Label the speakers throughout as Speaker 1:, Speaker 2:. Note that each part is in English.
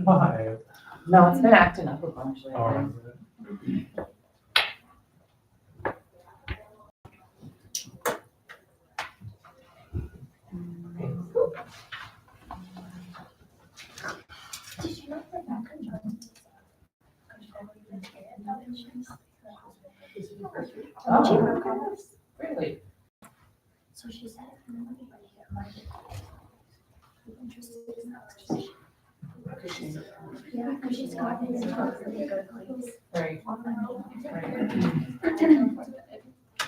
Speaker 1: Why?
Speaker 2: No, it's been acting up a bunch lately.
Speaker 1: Oh,
Speaker 3: Did you know that Rebecca joined?
Speaker 2: Oh, really?
Speaker 3: So she said, if anybody get money, I'm interested in that position. Yeah, because she's gotten into a really good place.
Speaker 2: Right.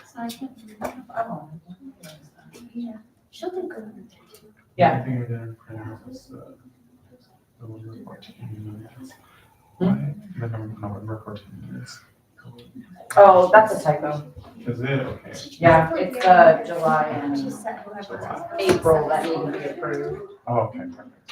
Speaker 3: So I think,
Speaker 2: Oh.
Speaker 3: yeah, she'll do good.
Speaker 2: Yeah.
Speaker 1: I think I didn't print out this, the November 14 minutes. Why? The November 14 minutes.
Speaker 2: Oh, that's a typo.
Speaker 1: Is it? Okay.
Speaker 2: Yeah, it's July and
Speaker 3: She said whoever.
Speaker 2: April that need to be approved.
Speaker 1: Oh, okay, perfect.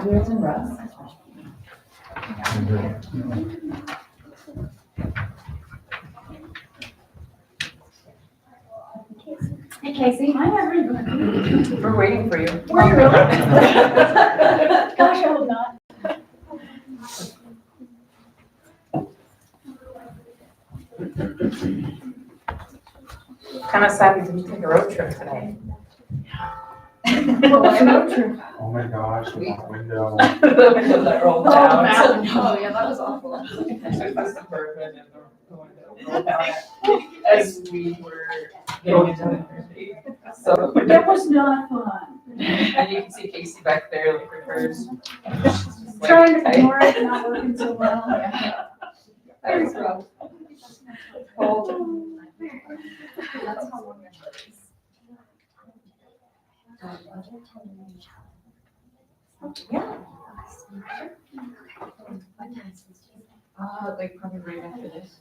Speaker 2: Yours and Russ.
Speaker 3: Hey Casey. Hi everybody.
Speaker 2: We're waiting for you.
Speaker 3: Were you really? Gosh, I hope not.
Speaker 2: Kind of sad we didn't take a road trip today.
Speaker 3: What was a road trip?
Speaker 1: Oh my gosh, the window.
Speaker 2: The window that rolled down.
Speaker 3: Oh, yeah, that was awful.
Speaker 2: The Suburban and the window rolled down as we were getting into the interstate. So,
Speaker 3: That was not fun.
Speaker 2: and you can see Casey back there, like with hers.
Speaker 3: Trying to ignore it, not working so well.
Speaker 2: That was rough.
Speaker 3: That's how long it is.
Speaker 2: Yeah. Like probably right after this.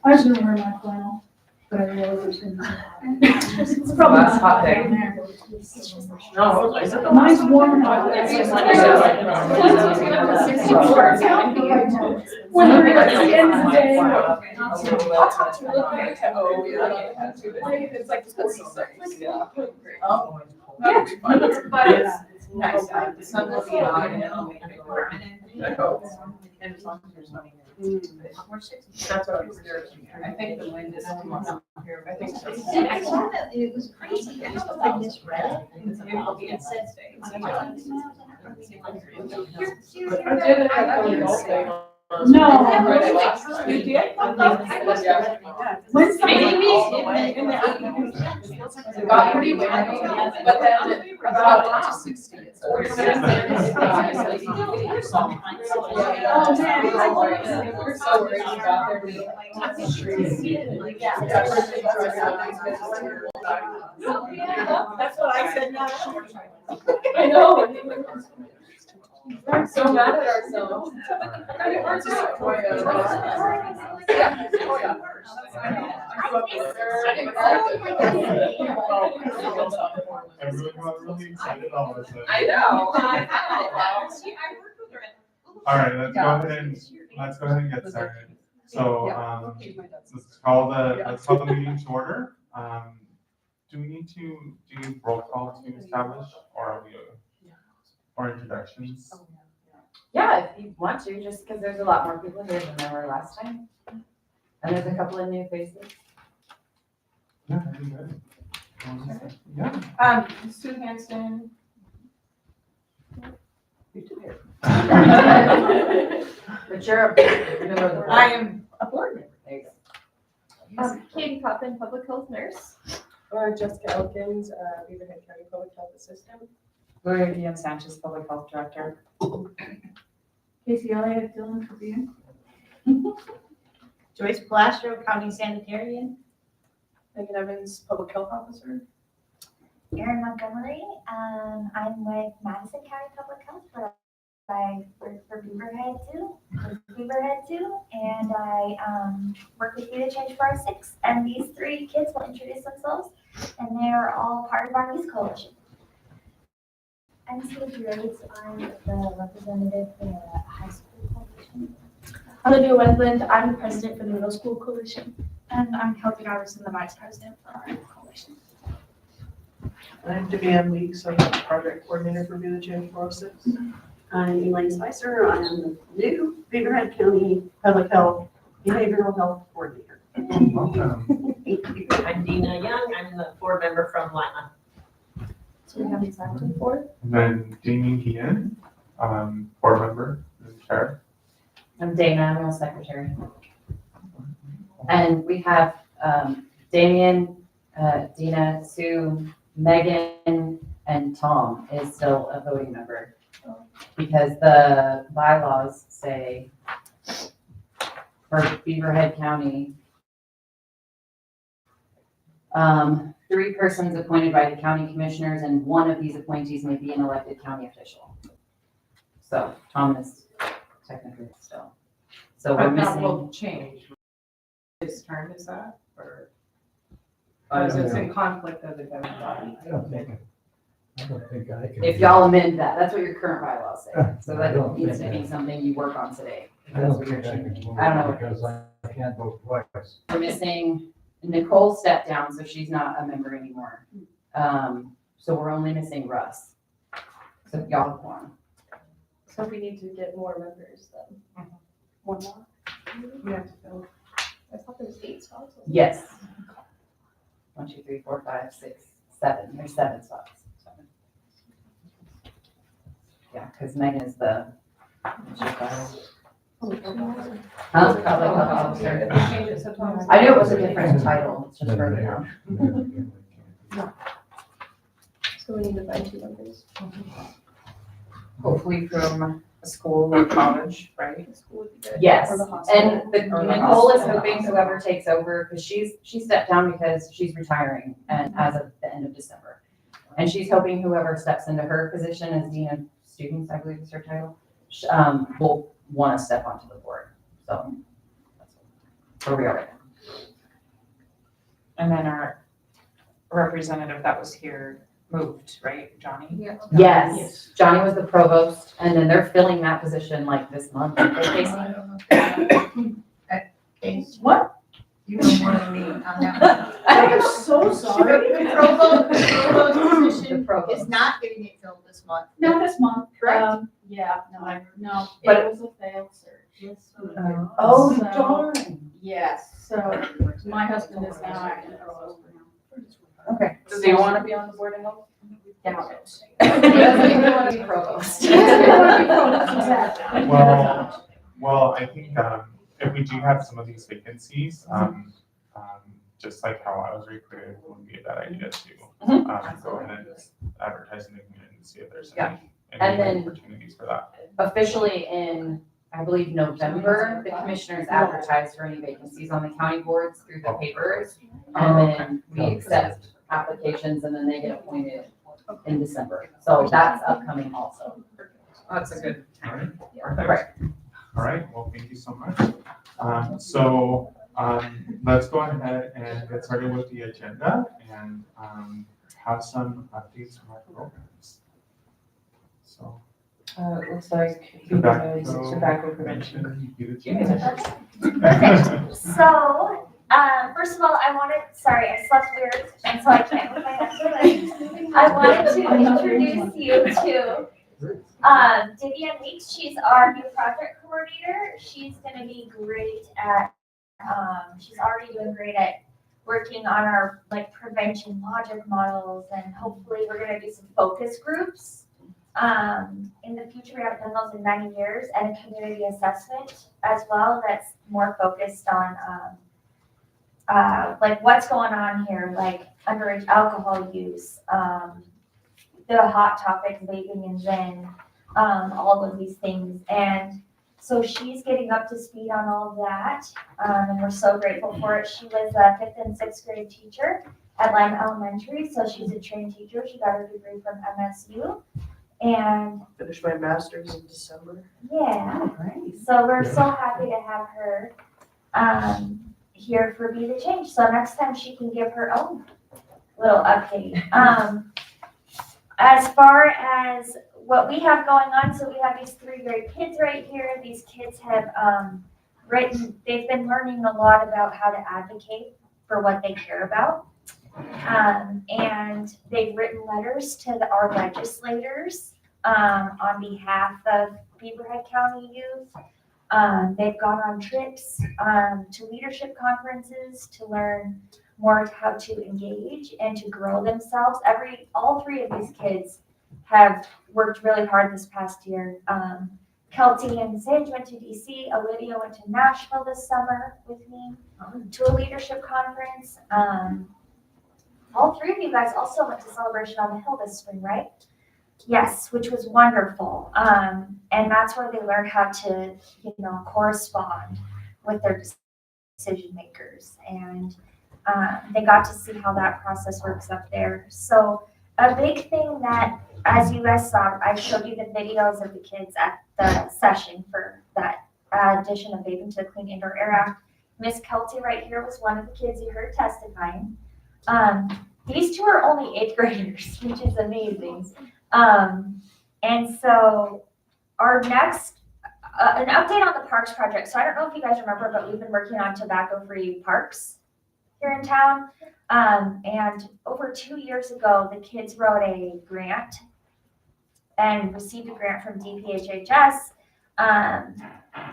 Speaker 3: I was gonna wear my flannel, but I realized it's gonna be hot. It's probably
Speaker 2: Last
Speaker 3: not
Speaker 2: hot
Speaker 3: hot
Speaker 2: day.
Speaker 3: down there.
Speaker 2: No, I said the
Speaker 3: Mine's
Speaker 2: last
Speaker 3: warm. When we're at the end of the day.
Speaker 2: Oh, yeah. It's like 46, yeah. Oh.
Speaker 3: Yeah.
Speaker 2: But it's nice, the sun will be on and it'll make it warm. I hope. And as long as there's money. That's what I was doing. I think the wind is coming up here. I think so.
Speaker 4: And I saw that it was crazy. I thought I misread it. It said.
Speaker 2: I did it at the golf day.
Speaker 3: No.
Speaker 2: You did?
Speaker 3: When's the-
Speaker 2: Maybe in the afternoon. It got pretty windy, but then about to 60.
Speaker 3: Oh, man.
Speaker 2: We're so worried about their meeting.
Speaker 4: That's what I said, not.
Speaker 2: I know. We're so mad at ourselves. We're just quiet. Yeah. Oh, yeah.
Speaker 1: Everyone got really excited all of a sudden.
Speaker 2: I know.
Speaker 1: All right, let's go ahead and get started. So, let's call the meeting to order. do we need to do roll call to establish, or are we, or introductions?
Speaker 5: Yeah, if you want to, just because there's a lot more people here than there were last time. And there's a couple of new faces.
Speaker 1: Yeah, that'd be good. Yeah.
Speaker 2: Sue Hanson.
Speaker 5: But you're a member of the board.
Speaker 2: I am a board member.
Speaker 5: There you go.
Speaker 4: Katie Coppin, public health nurse.
Speaker 6: Or Jessica Elkins, Beaverhead County Public Health Assistant.
Speaker 5: Gloria Dion Sanchez, public health director.
Speaker 4: Casey Elliott, Dylan Tribune.
Speaker 7: Joyce Plastro, County Sanitarian.
Speaker 6: Megan Evans, Public Health Officer.
Speaker 3: Erin Montgomery, I'm with Madison County Public Health, but I work for Beaverhead too, and I work with Be the Change 406. And these three kids will introduce themselves, and they are all part of our youth coalition. I'm Steve Rhodes. I'm the representative for the high school coalition.
Speaker 4: Olivia Wendland, I'm the president for the middle school coalition.
Speaker 3: And I'm Kelsey Robertson, the vice president for our coalition.
Speaker 6: I'm Devanne Weeks, I'm the project coordinator for Be the Change 406.
Speaker 8: I'm Elaine Spicer. I am the new Beaverhead County Public Health Behavioral Health Coordinator.
Speaker 1: Welcome.
Speaker 7: I'm Dina Young, I'm the board member from Lima.
Speaker 4: So we have exactly four.
Speaker 1: And then Jamie Heehan, board member, and chair.
Speaker 5: I'm Dana, I'm the secretary. And we have Damien, Dina, Sue, Megan, and Tom is still a voting member. Because the bylaws say for Beaverhead County, 3 persons appointed by the county commissioners, and one of these appointees may be an elected county official. So Tom is technically still. So we're
Speaker 2: But that
Speaker 5: missing.
Speaker 2: will change. His term is that, or is it in conflict of the governing body?
Speaker 9: I don't think I can.
Speaker 5: If y'all amend that, that's what your current bylaws say. So
Speaker 9: I
Speaker 5: that
Speaker 9: don't
Speaker 5: needs to
Speaker 9: think
Speaker 5: be something you work on today. if
Speaker 9: I
Speaker 5: that's
Speaker 9: don't
Speaker 5: what you're
Speaker 9: think I can
Speaker 5: changing.
Speaker 9: move
Speaker 5: I don't know.
Speaker 9: it because I can't vote twice.
Speaker 5: We're missing, Nicole stepped down, so she's not a member anymore. So we're only missing Russ. So y'all have one.
Speaker 4: So we need to get more members then. One more.
Speaker 2: We have to fill.
Speaker 4: I thought there was 8 spots.
Speaker 5: Yes. 1, 2, 3, 4, 5, 6, 7. There's 7 spots. 7. Yeah, because Megan is the. Huh? Public health officer.
Speaker 2: Change it so Tom's.
Speaker 5: I knew it was a different title, it's just further down.
Speaker 4: So we need to find 2 members.
Speaker 2: Hopefully from a school or college, right?
Speaker 4: The school would be good.
Speaker 5: Yes,
Speaker 4: Or the hospital.
Speaker 5: and Nicole is hoping whoever takes over, because she stepped down because she's retiring and as of the end of December. And she's hoping whoever steps into her position as Dean of Students, I believe is her title, will want to step onto the board. So that's where we are right now.
Speaker 2: And then our representative that was here moved, right, Johnny?
Speaker 4: Yeah.
Speaker 5: Yes, Johnny was the provost, and then they're filling that position like this month.
Speaker 7: What? You know more than me on that.
Speaker 6: I am so sorry.
Speaker 7: The provost
Speaker 5: The
Speaker 7: position
Speaker 5: provost.
Speaker 7: is not getting it filled this month.
Speaker 4: Not this month.
Speaker 7: Correct?
Speaker 4: Yeah, no,
Speaker 5: But-
Speaker 4: it was a failed search.
Speaker 5: Oh,
Speaker 4: So-
Speaker 5: darn.
Speaker 4: Yes, so my husband is now acting provost for now.
Speaker 5: Okay.
Speaker 2: Does he want to be on the board and all?
Speaker 4: Doubt it.
Speaker 5: He doesn't even want to be provost.
Speaker 4: Exactly.
Speaker 1: Well, I think, if we do have some of these vacancies, just like how I was recruited, it wouldn't be a bad idea to, go ahead and just advertise in the community and see if there's
Speaker 5: Yeah.
Speaker 1: any
Speaker 5: And then-
Speaker 1: opportunities for that.
Speaker 5: Officially in, I believe, November, the commissioners advertise for any vacancies on the county boards through the papers. And then we accept applications and then they get appointed in December. So that's upcoming also.
Speaker 2: That's a good time.
Speaker 5: Right.
Speaker 1: All right, well, thank you so much. Let's go ahead and get started with the agenda and, have some updates from our programs. So.
Speaker 2: It looks like
Speaker 1: Tobacco
Speaker 2: tobacco prevention.
Speaker 3: Perfect. So First of all, sorry, I slept weird, and so I can't move my hands. I wanted to introduce you to Vivian Weeks. She's our new project coordinator. She's gonna be great at, she's already doing great at working on our like prevention logic models, and hopefully we're gonna do some focus groups. In the future, we haven't done those in many years, and a community assessment as well that's more focused on like what's going on here, like underage alcohol use, the hot topic, vaping and Zen, all of these things. And so she's getting up to speed on all of that, and we're so grateful for it. She was a 5th and 6th grade teacher at Lime Elementary, so she's a trained teacher. She got her degree from MSU. And
Speaker 6: Finished my master's in December.
Speaker 3: yeah,
Speaker 2: Great.
Speaker 3: so we're so happy to have her here for Be the Change. So next time she can give her own little update. As far as what we have going on, so we have these 3 great kids right here. These kids have they've been learning a lot about how to advocate for what they care about. And they've written letters to our legislators on behalf of Beaverhead County youth. They've gone on trips to leadership conferences to learn more how to engage and to grow themselves. All 3 of these kids have worked really hard this past year. Kelty and Sage went to DC. Olivia went to Nashville this summer with me to a leadership conference. All 3 of you guys also went to Celebration on the Hill this spring, right? Yes, which was wonderful. And that's where they learned how to, correspond with their decision makers. And they got to see how that process works up there. So a big thing that, as you guys saw, I showed you the videos of the kids at the session for that addition of Vaping to the Clean Indoor Air Act. Miss Kelty right here was one of the kids you heard testifying. These 2 are only 8th graders, which is amazing. And so our next, an update on the parks project. So I don't know if you guys remember, but we've been working on tobacco-free parks here in town. And over 2 years ago, the kids wrote a grant and received a grant from DPHHS.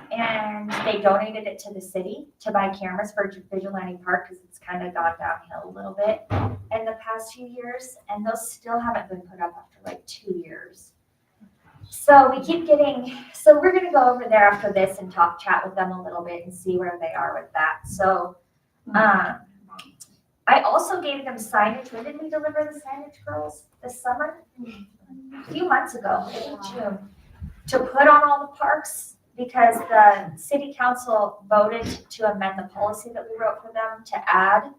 Speaker 3: And they donated it to the city to buy cameras for Vigilante Park because it's kind of gone downhill a little bit in the past few years. And those still haven't been put up after like 2 years. So we keep so we're going to go over there after this and chat with them a little bit and see where they are with that. So I also gave them signage. When did we deliver the signage, girls? This summer? A few months ago, in June, to put on all the parks because the city council voted to amend the policy that we wrote for them to add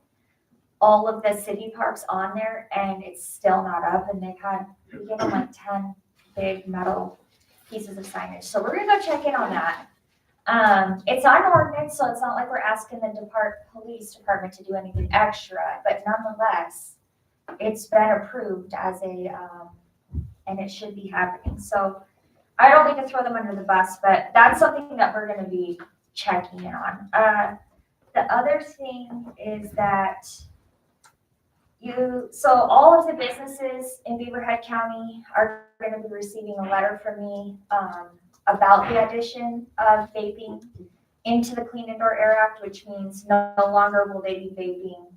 Speaker 3: all of the city parks on there, and it's still not up. And we gave them like 10 big metal pieces of signage. So we're gonna go check in on that. It's on ordinance, so it's not like we're asking the police department to do anything extra, but nonetheless, it's been approved as and it should be happening. So I don't need to throw them under the bus, but that's something that we're going to be checking in on. The other thing is that so all of the businesses in Beaverhead County are going to be receiving a letter from me about the addition of vaping into the Clean Indoor Air Act, which means no longer will they be vaping,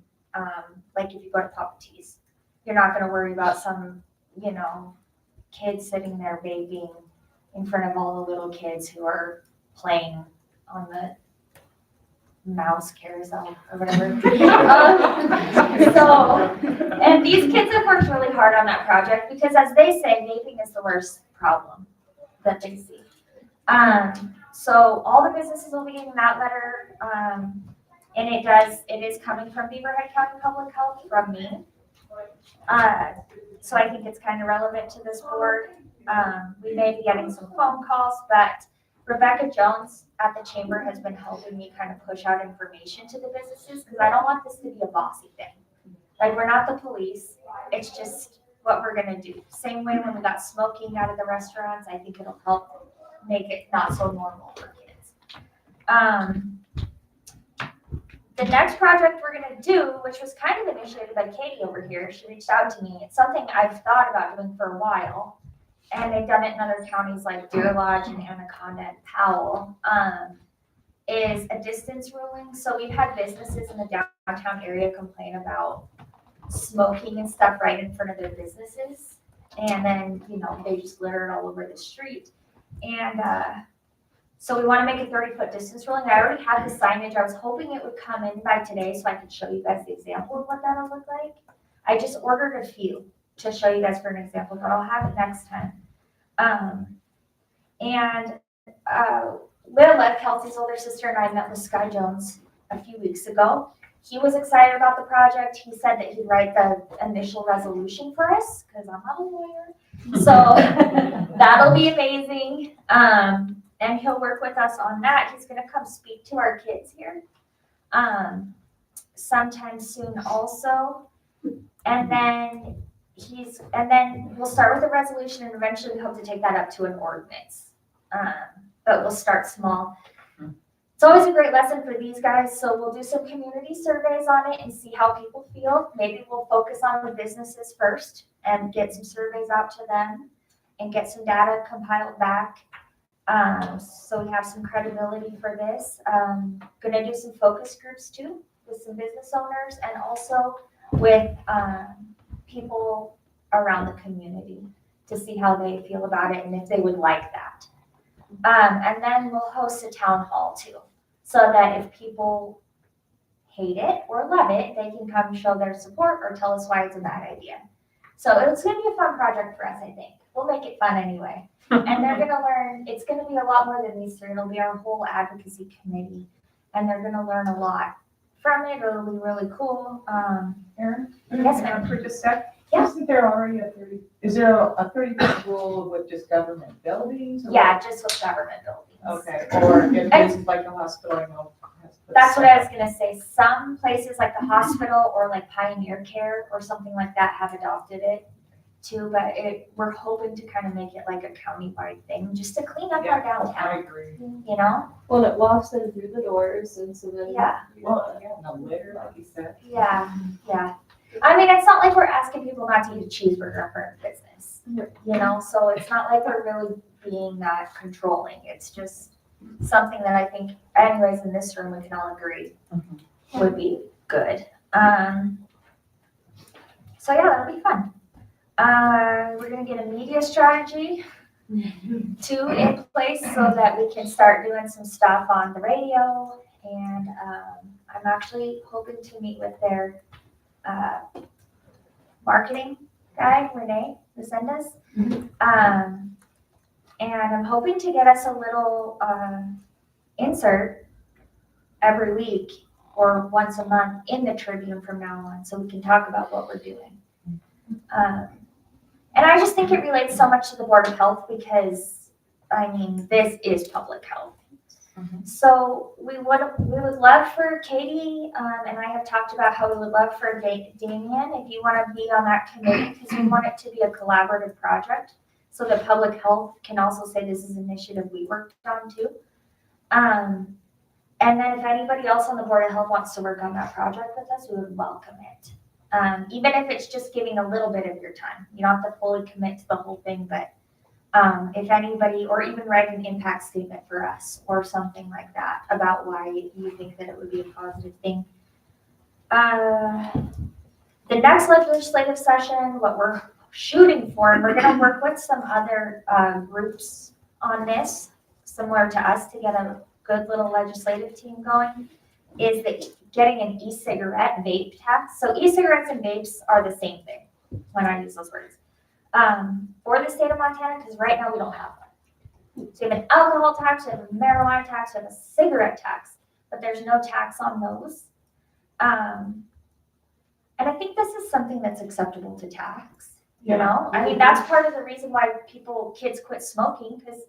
Speaker 3: like if you go to Papa T's. You're not going to worry about some, kids sitting there vaping in front of all the little kids who are playing on the mouse carousel or whatever. And these kids have worked really hard on that project because, as they say, vaping is the worst problem that they see. So all the businesses will be getting that letter, and it is coming from Beaverhead County Public Health from me. So I think it's kind of relevant to this board. We may be getting some phone calls, but Rebecca Jones at the chamber has been helping me kind of push out information to the businesses because I don't want this to be a bossy thing. Like, we're not the police. It's just what we're going to do. Same way when we got smoking out of the restaurants, I think it'll help make it not so normal for kids. The next project we're gonna do, which was kind of initiated by Katie over here, she reached out to me. It's something I've thought about doing for a while. And they've done it in other counties like Deer Lodge and Anaconda and Powell, is a distance ruling. So we've had businesses in the downtown area complain about smoking and stuff right in front of their businesses. And then, they just litter it all over the street. And, so we want to make a 30-foot distance ruling. I already have the signage. I was hoping it would come in by today so I could show you guys the example of what that'll look like. I just ordered a few to show you guys for an example, but I'll have it next time. Lila, Kelsey's older sister, and I met with Sky Jones a few weeks ago. He was excited about the project. He said that he'd write the initial resolution for us because I'm not a lawyer. So that'll be amazing. And he'll work with us on that. He's gonna come speak to our kids here sometime soon also. And then we'll start with a resolution and eventually we hope to take that up to an ordinance. But we'll start small. It's always a great lesson for these guys, so we'll do some community surveys on it and see how people feel. Maybe we'll focus on the businesses first and get some surveys out to them and get some data compiled back. So we have some credibility for this. Gonna do some focus groups too with some business owners and also with people around the community to see how they feel about it and if they would like that. And then we'll host a town hall too, so that if people hate it or love it, they can come show their support or tell us why it's a bad idea. So it's gonna be a fun project for us, I think. We'll make it fun anyway. And they're gonna learn, it's gonna be a lot more than these three. It'll be our whole advocacy committee. And they're gonna learn a lot from it. It'll be really cool.
Speaker 7: Erin?
Speaker 3: Yes, ma'am.
Speaker 7: For just a sec?
Speaker 3: Yeah.
Speaker 7: Isn't there already is there a 30-foot rule with just government buildings? or-
Speaker 3: Yeah, just with government buildings.
Speaker 7: Okay, or if it's like the hospital,
Speaker 3: That's what I was gonna say. Some places like the hospital or like Pioneer Care or something like that have adopted it too, but we're hoping to kind of make it like a county-wide thing, just to clean up our
Speaker 7: I
Speaker 3: downtown,
Speaker 7: agree.
Speaker 4: Well, it walks them through the doors and so then.
Speaker 3: Yeah.
Speaker 7: Well, yeah, no litter, like you said.
Speaker 3: Yeah. I mean, it's not like we're asking people not to eat a cheeseburger for business, so it's not like we're really being that controlling. It's just something that I think anyways in this room, we can all agree would be good. So yeah, that'll be fun. We're gonna get a media strategy too in place so that we can start doing some stuff on the radio. And I'm actually hoping to meet with their marketing guy, Renee Lucendas. And I'm hoping to get us a little insert every week or once a month in the Tribune from now on so we can talk about what we're doing. And I just think it relates so much to the Board of Health because, this is public health. So we would love for Katie, and I have talked about how we would love for Damien, if you want to be on that committee, because we want it to be a collaborative project so that public health can also say this is an initiative we worked on too. And then if anybody else on the Board of Health wants to work on that project with us, we would welcome it. Even if it's just giving a little bit of your time. You don't have to fully commit to the whole thing, but if anybody, or even write an impact statement for us or something like that about why you think that it would be a positive thing. The next legislative session, what we're shooting for, and we're gonna work with some other groups on this, similar to us, to get a good little legislative team going, is getting an e-cigarette vape tax. So e-cigarettes and vapes are the same thing when I use those words. For the state of Montana, because right now we don't have one. So we have an alcohol tax, we have a marijuana tax, we have a cigarette tax, but there's no tax on those. And I think this is something that's acceptable to tax, that's part of the reason why kids quit smoking, because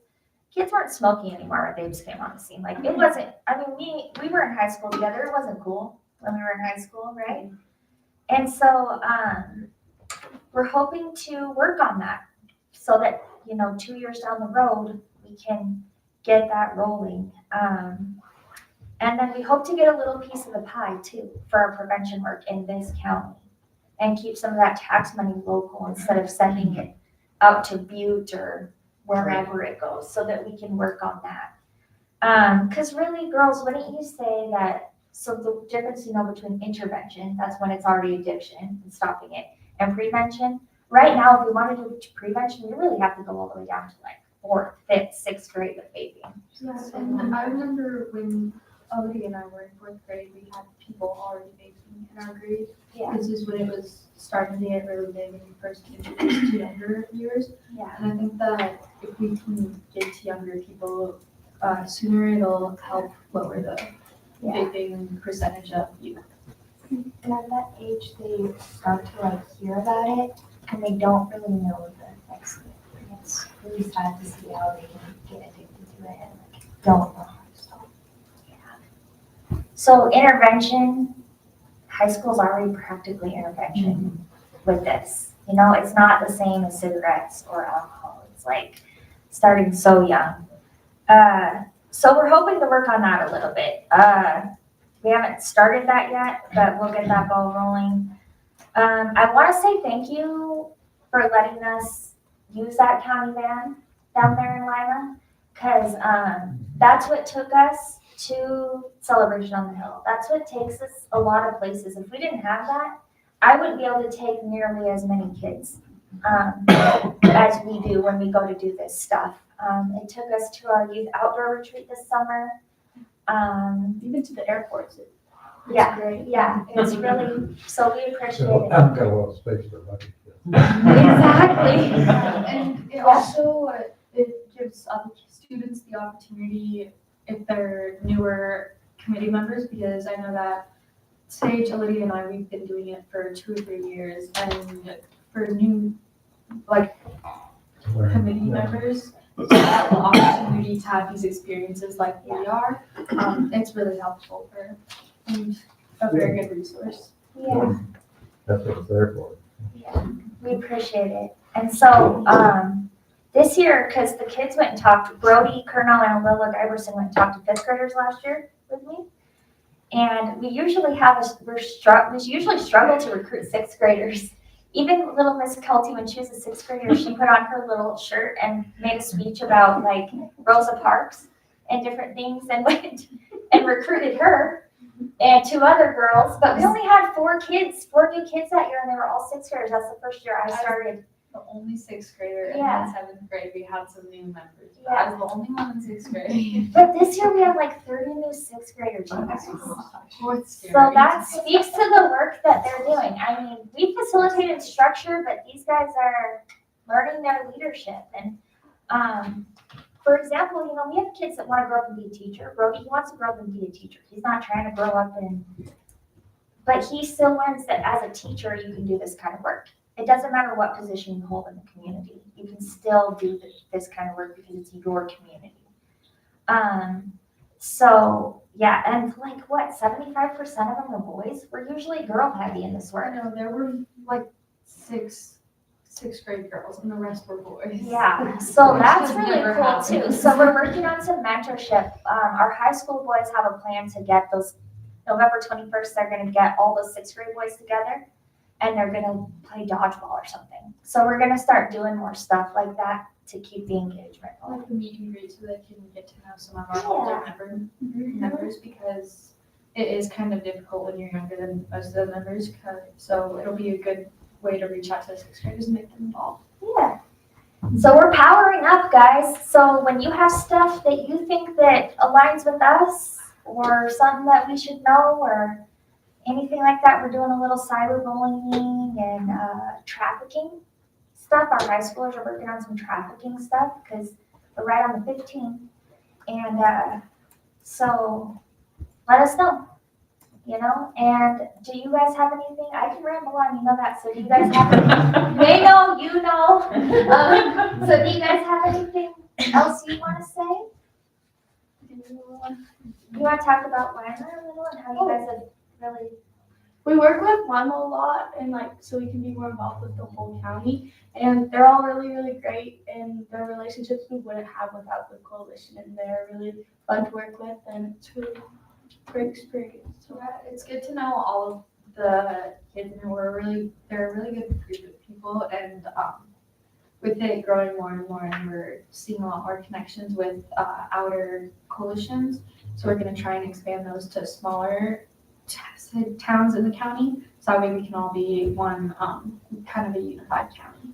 Speaker 3: kids weren't smoking anymore when vapes came on the scene. Like it wasn't, we were in high school together, it wasn't cool when we were in high school, right? And so, we're hoping to work on that so that, 2 years down the road, we can get that rolling. And And then we hope to get a little piece of the pie too for our prevention work in this county and keep some of that tax money local instead of sending it out to Butte or wherever it goes so that we can work on that. Cause really girls, wouldn't you say that, so the difference, between intervention, that's when it's already addiction and stopping it, and prevention, right now, if we want to do prevention, we really have to go all the way down to like 4th, 5th, 6th grade with vaping.
Speaker 10: Yeah, and I remember when Olivia and I were in 4th grade, we had people already vaping in our grade.
Speaker 3: Yeah.
Speaker 10: This is when it was starting to get really big when we first introduced to younger viewers.
Speaker 3: Yeah.
Speaker 10: And I think that if we can get to younger people sooner, it'll help lower the vaping percentage of youth.
Speaker 3: And at that age, they start to like hear about it and they don't really know the effects of it. And it's really sad to see how they can get addicted to it and like don't know how to stop. Yeah. So intervention, high school's already practically intervention with this. It's not the same as cigarettes or alcohol. It's like starting so young. So we're hoping to work on that a little bit. We haven't started that yet, but we'll get that ball rolling. I want to say thank you for letting us use that county van down there in Lima, because that's what took us to Celebration on the Hill. That's what takes us a lot of places. If we didn't have that, I wouldn't be able to take nearly as many kids as we do when we go to do this stuff. It took us to our youth outdoor retreat this summer.
Speaker 10: Even to the airports.
Speaker 3: Yeah,
Speaker 10: Great.
Speaker 3: yeah, it's really, so we appreciate
Speaker 9: So
Speaker 3: it.
Speaker 9: I've got a lot of space for lucky kids.
Speaker 3: Exactly.
Speaker 10: And it also, it gives other students the opportunity, if they're newer committee members, because I know that Sage, Olivia, and I, we've been doing it for 2 or 3 years, and for new, committee members, to have the opportunity to have these experiences like we are, it's really helpful and a very good resource.
Speaker 3: Yeah,
Speaker 9: That's what it's there for.
Speaker 3: yeah, we appreciate it. And so, this year, because the kids went and talked, Brody, Colonel, and Lila Giberson went and talked to 5th graders last year with me. And we usually we usually struggle to recruit 6th graders. Even little Miss Kelty, when she was a 6th grader, she put on her little shirt and made a speech about like Rosa Parks and different things and went and recruited her and 2 other girls. But we only had 4 new kids that year, and they were all 6th graders. That's the first year I started.
Speaker 10: The only 6th grader, and
Speaker 3: Yeah.
Speaker 10: in 7th grade, we had some new members.
Speaker 3: Yeah.
Speaker 10: I was the only one in 6th grade.
Speaker 3: But this year we have like 30 new 6th graders.
Speaker 10: What's
Speaker 3: So that speaks to the work that they're doing. I mean, we facilitated structure, but these guys are learning their leadership. And for example, we have kids that want to grow up and be a teacher. Brody, he wants to grow up and be a teacher. He's not trying to grow up but he still learns that as a teacher, you can do this kind of work. It doesn't matter what position you hold in the community. You can still do this kind of work because it's your community. So yeah, and 75% of them are boys. We're usually girl heavy in this
Speaker 10: I
Speaker 3: work.
Speaker 10: know, there were like 6th grade girls, and the rest were boys.
Speaker 3: Yeah, so that's
Speaker 10: Which
Speaker 3: really
Speaker 10: never
Speaker 3: cool
Speaker 10: happened.
Speaker 3: too. So we're working on some mentorship. Our high school boys have a plan to get those, November 21st, they're gonna get all those 6th grade boys together and they're gonna play dodgeball or something. So we're gonna start doing more stuff like that to keep the engagement going.
Speaker 10: Like the meet and greet, so they can get to know some of our older members, because it is kind of difficult when you're younger than most of the members. So it'll be a good way to reach out to the 6th graders and make them involved.
Speaker 3: Yeah. So we're powering up, guys. So when you have stuff that you think that aligns with us or something that we should know or anything like that, we're doing a little cyberbullying and trafficking stuff. Our high schoolers are working on some trafficking stuff because we're right on the 15th. And so let us know, and do you guys have anything? I can ramble on, you know that, so do you guys have anything? They know, you know. So do you guys have anything else you want to say? You want to talk about Weimar a little and how you guys have really,
Speaker 10: We work with Lima a lot, and so we can be more involved with the whole county. And they're all really, really great, and their relationships we wouldn't have without the coalition, and they're really fun to work with, and it's really great experience. So it's good to know all of the kids, and they're a really good group of people, and with it growing more and more, and we're seeing a lot more connections with outer coalitions. So we're going to try and expand those to smaller towns in the county, so that way we can all be one kind of a unified county.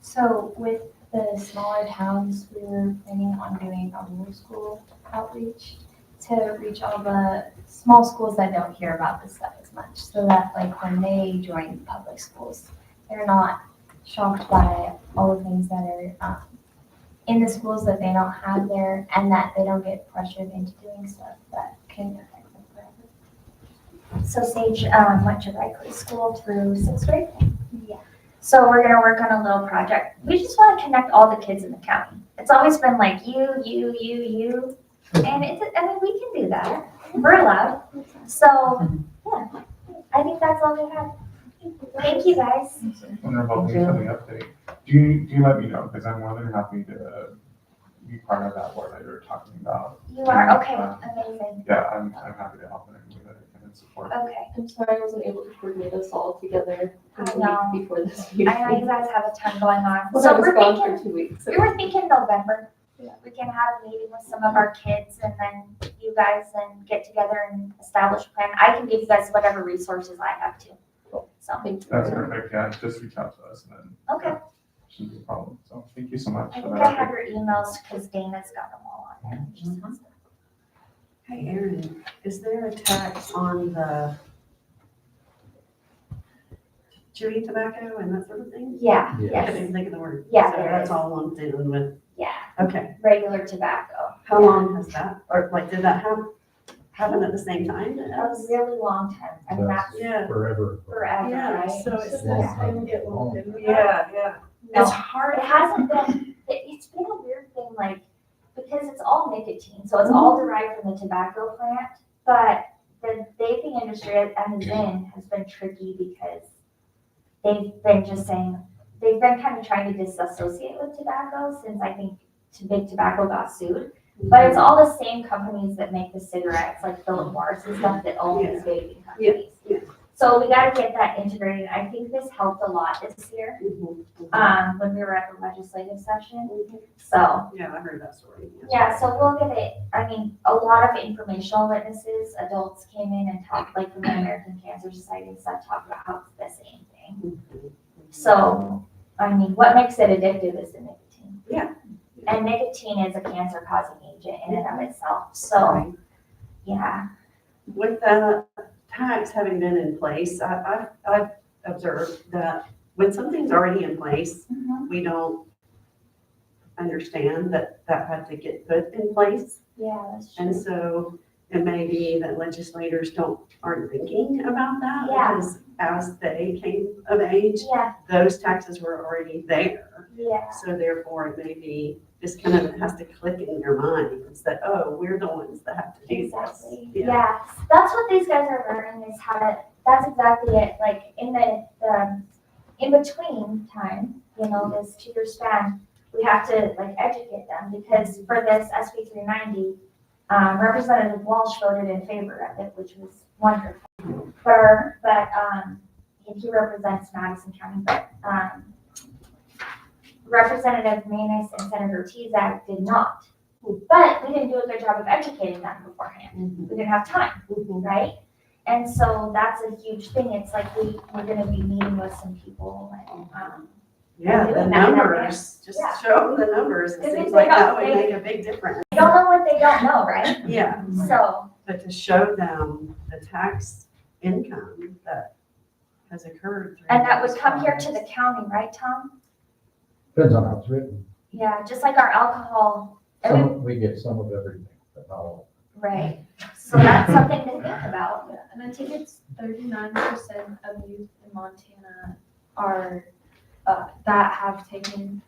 Speaker 3: So with the smaller towns, we were planning on doing a rural school outreach to reach all the small schools that don't hear about this stuff as much, so that like when they join public schools, they're not shocked by all the things that are in the schools that they don't have there, and that they don't get pressured into doing stuff that can affect them forever. So Sage went to Rikely School through 6th grade. Yeah. So we're gonna work on a little project. We just want to connect all the kids in the county. It's always been like you, and I mean we can do that. We're allowed. So yeah, I think that's all we have. Thank you guys.
Speaker 1: Wonderful, thanks for the update. Do you let me know, because I'm more than happy to be part of that board that you're talking about.
Speaker 3: You are okay. Amazing.
Speaker 1: Yeah, I'm happy to help in any way that I can and support.
Speaker 3: Okay.
Speaker 4: I'm sorry I wasn't able to coordinate us all together
Speaker 3: I
Speaker 4: the
Speaker 3: know.
Speaker 4: week before this meeting.
Speaker 3: I know you guys have a ton going on.
Speaker 4: Well,
Speaker 3: So
Speaker 4: I was
Speaker 3: we're
Speaker 4: gone
Speaker 3: thinking.
Speaker 4: for 2 weeks.
Speaker 3: We were thinking November. We can have a meeting with some of our kids and then you guys and get together and establish a plan. I can give you guys whatever resources I have too. So,
Speaker 4: Thank you.
Speaker 1: That's perfect, yeah, just reach out to us and then.
Speaker 3: okay.
Speaker 1: Shouldn't be a problem, so thank you so much
Speaker 3: I
Speaker 1: for
Speaker 3: think
Speaker 1: that.
Speaker 3: I have your emails because Dana's got them all on there. She just wants to-
Speaker 8: Hey, Erin, is there a tax on the chewing tobacco and that sort of thing?
Speaker 3: Yeah,
Speaker 9: Yeah.
Speaker 8: I
Speaker 3: yes,
Speaker 8: couldn't think of the word.
Speaker 3: Yeah,
Speaker 8: So
Speaker 3: there
Speaker 8: that's
Speaker 3: is.
Speaker 8: all lumped in with,
Speaker 3: yeah,
Speaker 8: okay.
Speaker 3: regular tobacco.
Speaker 8: How long has that, or like, did that happen at the same time?
Speaker 3: A really long time. I mean, that's
Speaker 8: Yeah.
Speaker 9: Forever.
Speaker 3: forever,
Speaker 6: Yeah,
Speaker 3: right?
Speaker 6: so it's
Speaker 9: Long
Speaker 6: this
Speaker 9: time
Speaker 6: thing get
Speaker 9: ago.
Speaker 6: lumped in with that?
Speaker 8: Yeah.
Speaker 3: No.
Speaker 8: It's hard.
Speaker 3: It hasn't been, it's been a weird thing, like, because it's all nicotine, so it's all derived from the tobacco plant, but the vaping industry as in has been tricky because they've been just saying, they've been kind of trying to disassociate with tobacco since I think Big Tobacco got sued. But it's all the same companies that make the cigarettes, like Philip Morris and stuff that own these vaping companies.
Speaker 8: Yeah.
Speaker 3: So we gotta get that integrated. I think this helped a lot this year, when we were at the legislative session. So,
Speaker 8: Yeah, I heard that story.
Speaker 3: yeah, so we'll get it. I mean, a lot of informational witnesses, adults came in and talked, like from the American Cancer Society and stuff, talked about how it's the same thing. So, I mean, what makes it addictive is the nicotine.
Speaker 8: Yeah.
Speaker 3: And nicotine is a cancer-causing agent in and of itself, so,
Speaker 8: Right.
Speaker 3: yeah.
Speaker 8: With the tax having been in place, I've observed that when something's already in place, we don't understand that that had to get put in place.
Speaker 3: Yeah, that's
Speaker 8: And
Speaker 3: true.
Speaker 8: so it may be that legislators aren't thinking about that.
Speaker 3: Yeah.
Speaker 8: Because as they came of age,
Speaker 3: Yeah,
Speaker 8: those taxes were already there.
Speaker 3: yeah,
Speaker 8: So therefore, it may be, just kind of has to click in your minds that, oh, we're the ones that have to do this.
Speaker 3: exactly.
Speaker 8: Yeah.
Speaker 3: Yeah, that's what these guys are learning is how to, that's exactly it. Like in the in between time, you know, this 2-year span, we have to like educate them because for this SB 390, Representative Walsh voted in favor of it, which was wonderful. But he represents Madison County, but Representative Manis and Senator Tezak did not. But we didn't do a good job of educating them beforehand. We didn't have time, right? And so that's a huge thing. It's like we're gonna be meeting with some people and,
Speaker 8: Yeah, the
Speaker 3: doing that in
Speaker 8: numbers, just
Speaker 3: Yeah.
Speaker 8: show them the numbers. It
Speaker 3: Because
Speaker 8: seems
Speaker 3: if
Speaker 8: like
Speaker 3: they
Speaker 8: that
Speaker 3: don't-
Speaker 8: would
Speaker 3: they-
Speaker 8: make a big difference.
Speaker 3: they don't know what they don't know, right?
Speaker 8: Yeah,
Speaker 3: So,
Speaker 8: but to show them the tax income that has occurred. through
Speaker 3: and that would
Speaker 8: those
Speaker 3: come here to
Speaker 8: funds.
Speaker 3: the county, right, Tom?
Speaker 9: Depends on how it's written.
Speaker 3: Yeah, just like our alcohol, every-
Speaker 9: We get some of everything, but not all.
Speaker 3: right? So that's something to think about.
Speaker 10: Yeah, and I think it's 39% of youth in Montana are, that have taken,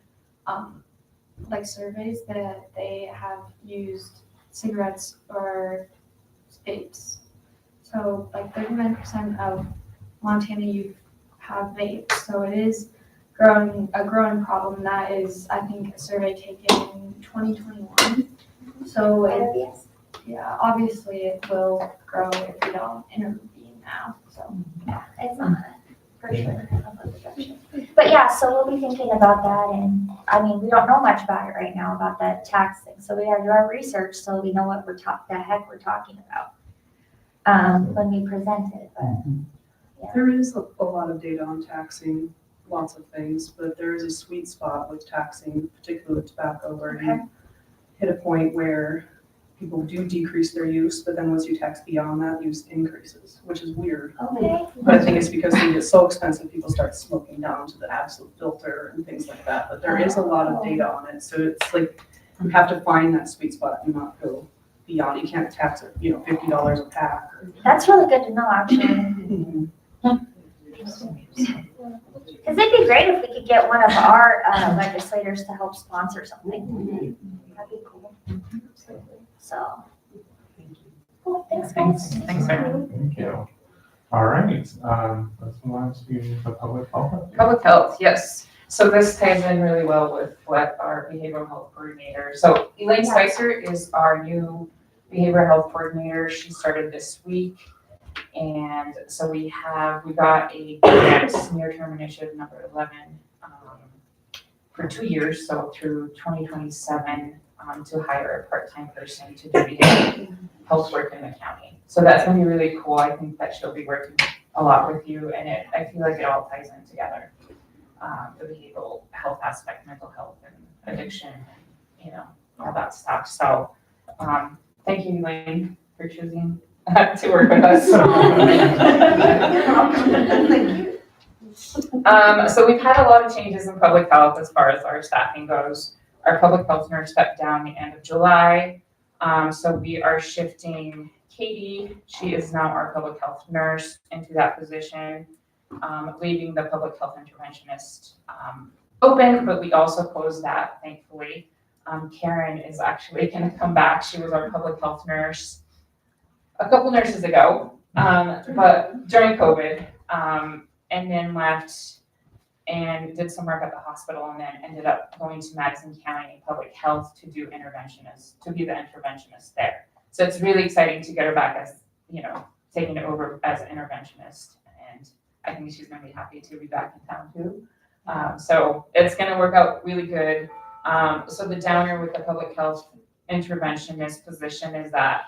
Speaker 10: like surveys that they have used cigarettes or vapes. So like 39% of Montana youth have vapes, so it is a growing problem. That is, I think, a survey taken in 2021. So yeah, obviously it will grow if we don't intervene now, so.
Speaker 3: Yeah, it's not for sure. But yeah, so we'll be thinking about that, and I mean, we don't know much about it right now, about that tax thing, so we gotta do our research so we know what the heck we're talking about. When we present it, but
Speaker 6: There is a lot of data on taxing, lots of things, but there is a sweet spot with taxing, particularly with tobacco, where you hit a point where people do decrease their use, but then once you tax beyond that, use increases, which is weird.
Speaker 3: okay.
Speaker 6: But I think it's because things get so expensive, people start smoking down to the absolute filter and things like that. But there is a lot of data on it, so it's like you have to find that sweet spot and not go beyond. You can't tax it, $50 a pack.
Speaker 3: That's really good to know, actually. Because it'd be great if we could get one of our legislators to help sponsor something. That'd be cool. So. Cool, thanks, guys.
Speaker 5: Thanks, Sarah.
Speaker 1: Thank you. All right, let's move on to the public health. update.
Speaker 5: Public health, yes. So this ties in really well with what our behavioral health coordinator, so Elaine Spicer is our new behavioral health coordinator. She started this week. And so we got a grant, near-term initiative number 11, for 2 years, so through 2027, to hire a part-time person to do behavioral health work in the county. So that's gonna be really cool. I think that she'll be working a lot with you, and I feel like it all ties in together. The behavioral health aspect, mental health and addiction, all that stuff. So, thank you, Elaine, for choosing to work with us. So we've had a lot of changes in public health as far as our staffing goes. Our public health nurse stepped down the end of July. So we are shifting Katie. She is now our public health nurse into that position, leaving the public health interventionist open, but we also closed that, thankfully. Karen is actually going to come back. She was our public health nurse a couple nurses ago, but during COVID, and then left and did some work at the hospital, and then ended up going to Madison County Public Health to be the interventionist there. So it's really exciting to get her back as, taking it over as an interventionist, and I think she's gonna be happy to be back in town too. So it's gonna work out really good. So the downer with the public health interventionist position is that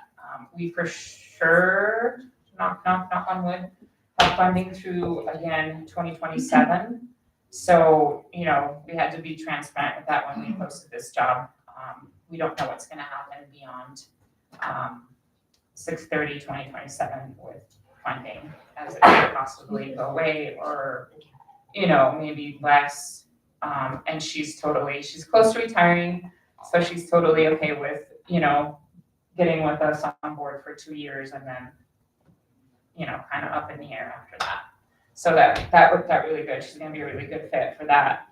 Speaker 5: we for sure, knock on wood, have funding through, again, 2027. So, we had to be transparent with that when we posted this job. We don't know what's gonna happen beyond 6/30/2027 with funding, as it could possibly go away or, maybe less. And she's close to retiring, so she's totally okay with, getting with us on board for 2 years and then, kind of up in the air after that. So that worked out really good. She's gonna be a really good fit for that,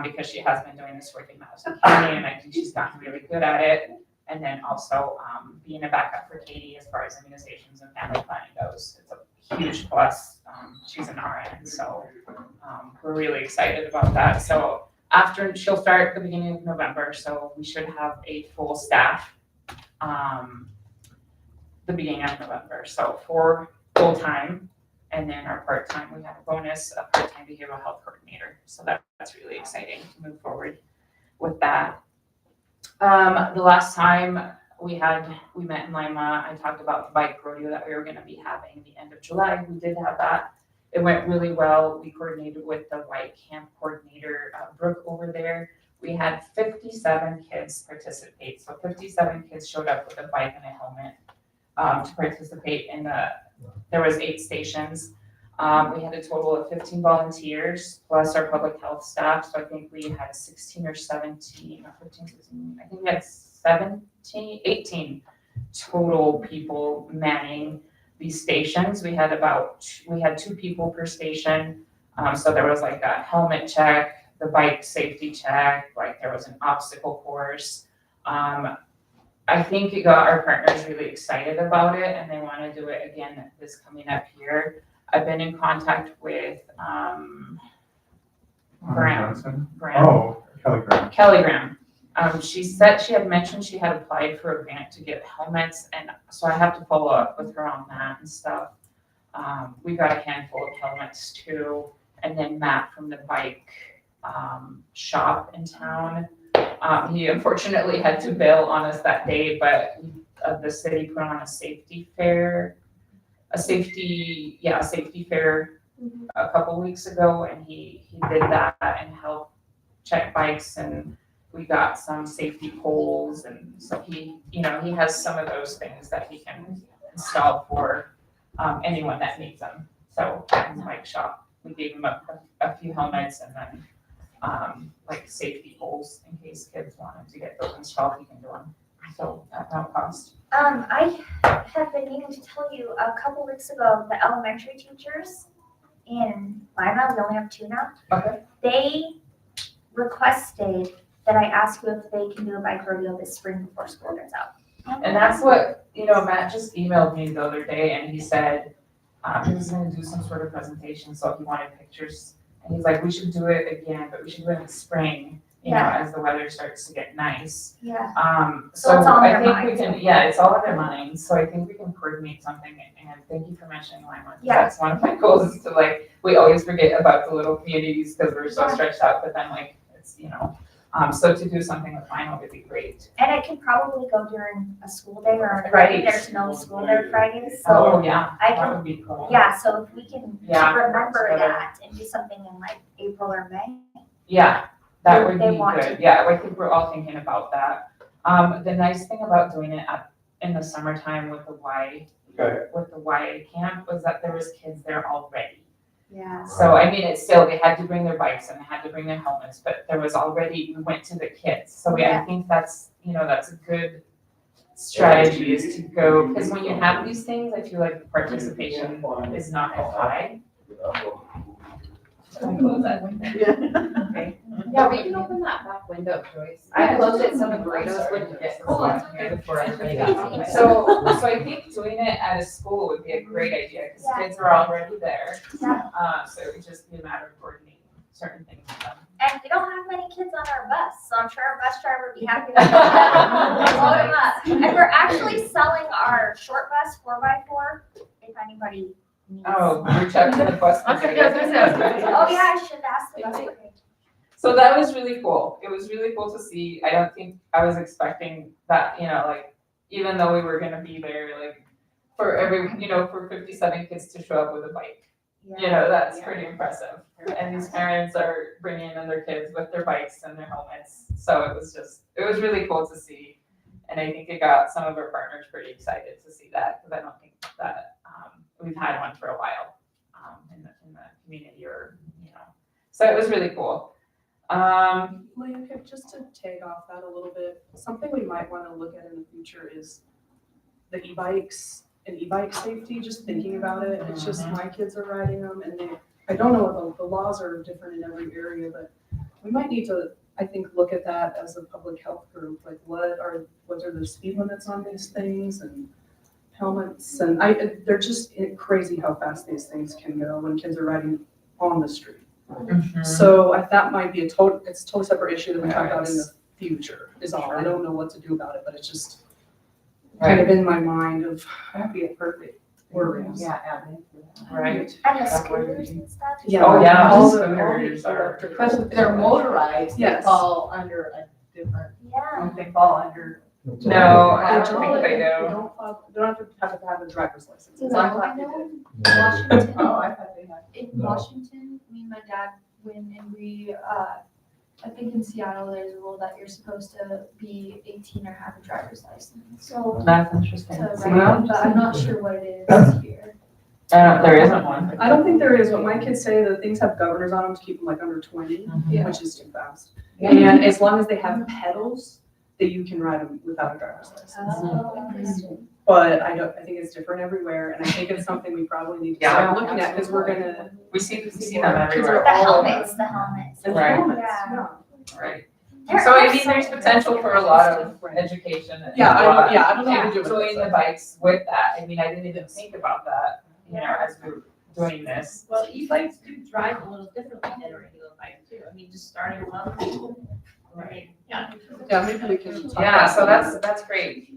Speaker 5: because she has been doing this work in Madison County, and I think she's gotten really good at it. And then also being a backup for Katie as far as immunizations and family planning goes. It's a huge plus. She's an RN, so we're really excited about that. So she'll start at the beginning of November, so we should have a full staff the beginning of November. So 4 full-time, and then our part-time, we have a bonus, a part-time behavioral health coordinator. So that's really exciting to move forward with that. The last time we met in Lima, I talked about the bike rodeo that we were going to be having the end of July. We did have that. It went really well. We coordinated with the bike camp coordinator, Brooke, over there. We had 57 kids participate. So 57 kids showed up with a bike and a helmet to participate in there was 8 stations. We had a total of 15 volunteers plus our public health staff. So I think we had 16 or 17 or 15, 16, I think we had 18 total people manning these stations. We had 2 people per station. So there was like a helmet check, the bike safety check, like there was an obstacle course. I think it got our partners really excited about it, and they want to do it again this coming up here. I've been in contact with
Speaker 1: Johnson?
Speaker 5: Graham.
Speaker 1: Oh, Kelly Graham.
Speaker 5: Kelly Graham.
Speaker 2: She said she had mentioned she had applied for a grant to get helmets, and so I have to follow up with her on that and stuff. We got a handful of helmets too, and then Matt from the bike shop in town. He unfortunately had to bail on us that day, but the city put on a safety fair a safety fair a couple weeks ago, and he did that and helped check bikes, and we got some safety poles, and so he has some of those things that he can install for anyone that needs them. So at his bike shop, we gave him a few helmets and then like safety poles in case kids wanted to get those installed, he can do them. So at no cost.
Speaker 3: I have been meaning to tell you, a couple weeks ago, the elementary teachers in Lima, we only have 2 now.
Speaker 2: Okay.
Speaker 3: They requested that I ask you if they can do a bike rodeo this spring before school gets out.
Speaker 2: And that's what, Matt just emailed me the other day, and he said he was gonna do some sort of presentation, so he wanted pictures. And he's like, we should do it again, but we should do it in the spring, as the weather starts to get nice.
Speaker 3: Yeah.
Speaker 2: So
Speaker 3: So it's all in
Speaker 2: I
Speaker 3: their
Speaker 2: think
Speaker 3: minds.
Speaker 2: we can, it's all in their minds, so I think we can coordinate something, and thank you for mentioning Lima. 'Cause
Speaker 3: Yeah.
Speaker 2: That's one of my goals, is to we always forget about the little communities, because we're so
Speaker 3: Yeah.
Speaker 2: stretched out, but then it's, so to do something with Lima would be great.
Speaker 3: And it can probably go during a school day or on a
Speaker 2: Right.
Speaker 3: Friday. There's no school there Fridays,
Speaker 2: Oh,
Speaker 3: so,
Speaker 2: yeah,
Speaker 3: I
Speaker 2: that
Speaker 3: can-
Speaker 2: would be cool.
Speaker 3: yeah, so if we can
Speaker 2: Yeah,
Speaker 3: remember
Speaker 2: that's better.
Speaker 3: that and do something in like April or May.
Speaker 2: Yeah, that
Speaker 3: They-
Speaker 2: would
Speaker 3: they
Speaker 2: be
Speaker 3: want
Speaker 2: good.
Speaker 3: to.
Speaker 2: Yeah, I think we're all thinking about that. The nice thing about doing it in the summertime with the Y camp was that there was kids there already.
Speaker 3: Yeah.
Speaker 2: So I mean, it's still, they had to bring their bikes and they had to bring their helmets, but there was already, we went to the kids. So I think that's, that's a good strategy, is to go, because when you have these things, I feel like the participation is not as high. Can I close that window? Okay.
Speaker 5: Yeah, we can open that back window, Joyce. I closed it so the burritos wouldn't get cold in here before everybody got home.
Speaker 2: So I think doing it at a school would be a great idea, because
Speaker 3: Yeah.
Speaker 2: kids are already there.
Speaker 3: Yeah.
Speaker 2: So it would just be a matter of coordinating certain things with them.
Speaker 3: And we don't have many kids on our bus, so I'm sure our bus driver would be happy to load them up. And we're actually selling our short bus 4x4, if anybody needs.
Speaker 2: Oh, reach out to the bus.
Speaker 3: Oh, yeah, I should ask the bus. driver.
Speaker 2: So that was really cool. It was really cool to see. I don't think I was expecting that, even though we were gonna be there, for 57 kids to show up with a bike. That's pretty impressive. And these parents are bringing in their kids with their bikes and their helmets. So it was really cool to see. And I think it got some of our partners pretty excited to see that, because I don't think that we've had one for a while in the community, so it was really cool.
Speaker 6: Just to tag off that a little bit, something we might want to look at in the future is the e-bikes and e-bike safety, just thinking about it. It's just my kids are riding them, and I don't know, the laws are different in every area, but we might need to, I think, look at that as a public health group, like what are the speed limits on these things, and helmets, and they're just crazy how fast these things can go when kids are riding on the street. So that might be it's a totally separate issue that we talk about in the future, is all. I don't know what to do about it, but it's just kind of in my mind of happy and perfect worries.
Speaker 7: Yeah,
Speaker 2: Right.
Speaker 3: And the scooters and stuff.
Speaker 6: Yeah.
Speaker 2: Oh, yeah,
Speaker 6: All
Speaker 2: the
Speaker 6: the
Speaker 2: scooters are.
Speaker 6: electric-
Speaker 7: Because if they're motorized, they
Speaker 6: Yes.
Speaker 7: fall under a different,
Speaker 3: Yeah.
Speaker 7: they fall under.
Speaker 2: No, I don't
Speaker 6: They
Speaker 2: think they
Speaker 6: They
Speaker 2: do.
Speaker 6: don't have to have a driver's license.
Speaker 10: No,
Speaker 7: I thought
Speaker 10: I
Speaker 7: they
Speaker 10: know
Speaker 7: did.
Speaker 10: Washington,
Speaker 7: Oh, I thought they had.
Speaker 10: in
Speaker 9: No.
Speaker 10: Washington, me and my dad went and we, I think in Seattle, there's a rule that you're supposed to be 18 or have a driver's license. So,
Speaker 2: That's interesting.
Speaker 10: to ride, but I'm not sure what it is here.
Speaker 2: There isn't one.
Speaker 6: I don't think there is, but my kids say that things have governors on them to keep them under 20,
Speaker 7: Yeah.
Speaker 6: which is too fast. And as long as they have pedals, that you can ride them without a driver's license.
Speaker 3: Oh, interesting.
Speaker 6: But I think it's different everywhere, and I think it's something we probably need to start looking at, because we're gonna.
Speaker 2: We see them
Speaker 6: Kids
Speaker 2: everywhere.
Speaker 6: are
Speaker 3: The
Speaker 6: all
Speaker 3: helmets, the helmets.
Speaker 6: And
Speaker 2: Right.
Speaker 6: helmets,
Speaker 3: Yeah.
Speaker 6: yeah.
Speaker 2: Right.
Speaker 3: There
Speaker 2: So
Speaker 3: are
Speaker 2: I mean,
Speaker 3: so
Speaker 2: there's
Speaker 3: many
Speaker 2: potential for a lot of education and
Speaker 6: Yeah,
Speaker 2: a lot-
Speaker 6: I don't know how to do it.
Speaker 2: Doing the bikes with that. I mean, I didn't even think about that, as we were doing this.
Speaker 4: Well, e-bikes do drive a little differently than a regular bike too. I mean, just starting them up.
Speaker 5: Right.
Speaker 2: Yeah.
Speaker 6: Yeah, maybe we can talk.
Speaker 11: Yeah, so
Speaker 6: about
Speaker 11: that's great.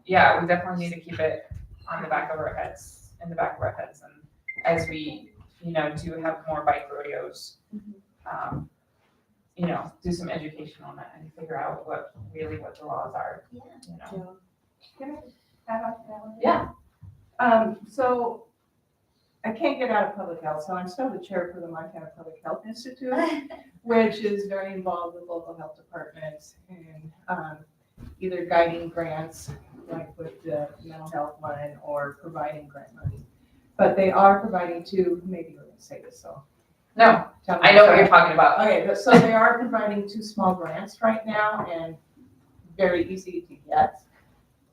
Speaker 11: Yeah, we definitely need to keep it on the back of our heads, in the back of our heads. And as we, do have more bike rodeos, do some education on that and figure out what the laws are,
Speaker 3: Yeah.
Speaker 7: Can I add on to that one?
Speaker 11: Yeah.
Speaker 7: So I can't get out of public health, so I'm still the chair for the Montana Public Health Institute, which is very involved with local health departments and either guiding grants, like with the mental health one, or providing grant money. But they are providing maybe you're gonna say this, so.
Speaker 11: No,
Speaker 7: tell me
Speaker 11: I know
Speaker 7: if
Speaker 11: what you're talking about.
Speaker 7: Okay, but so they are providing 2 small grants right now and very easy to get.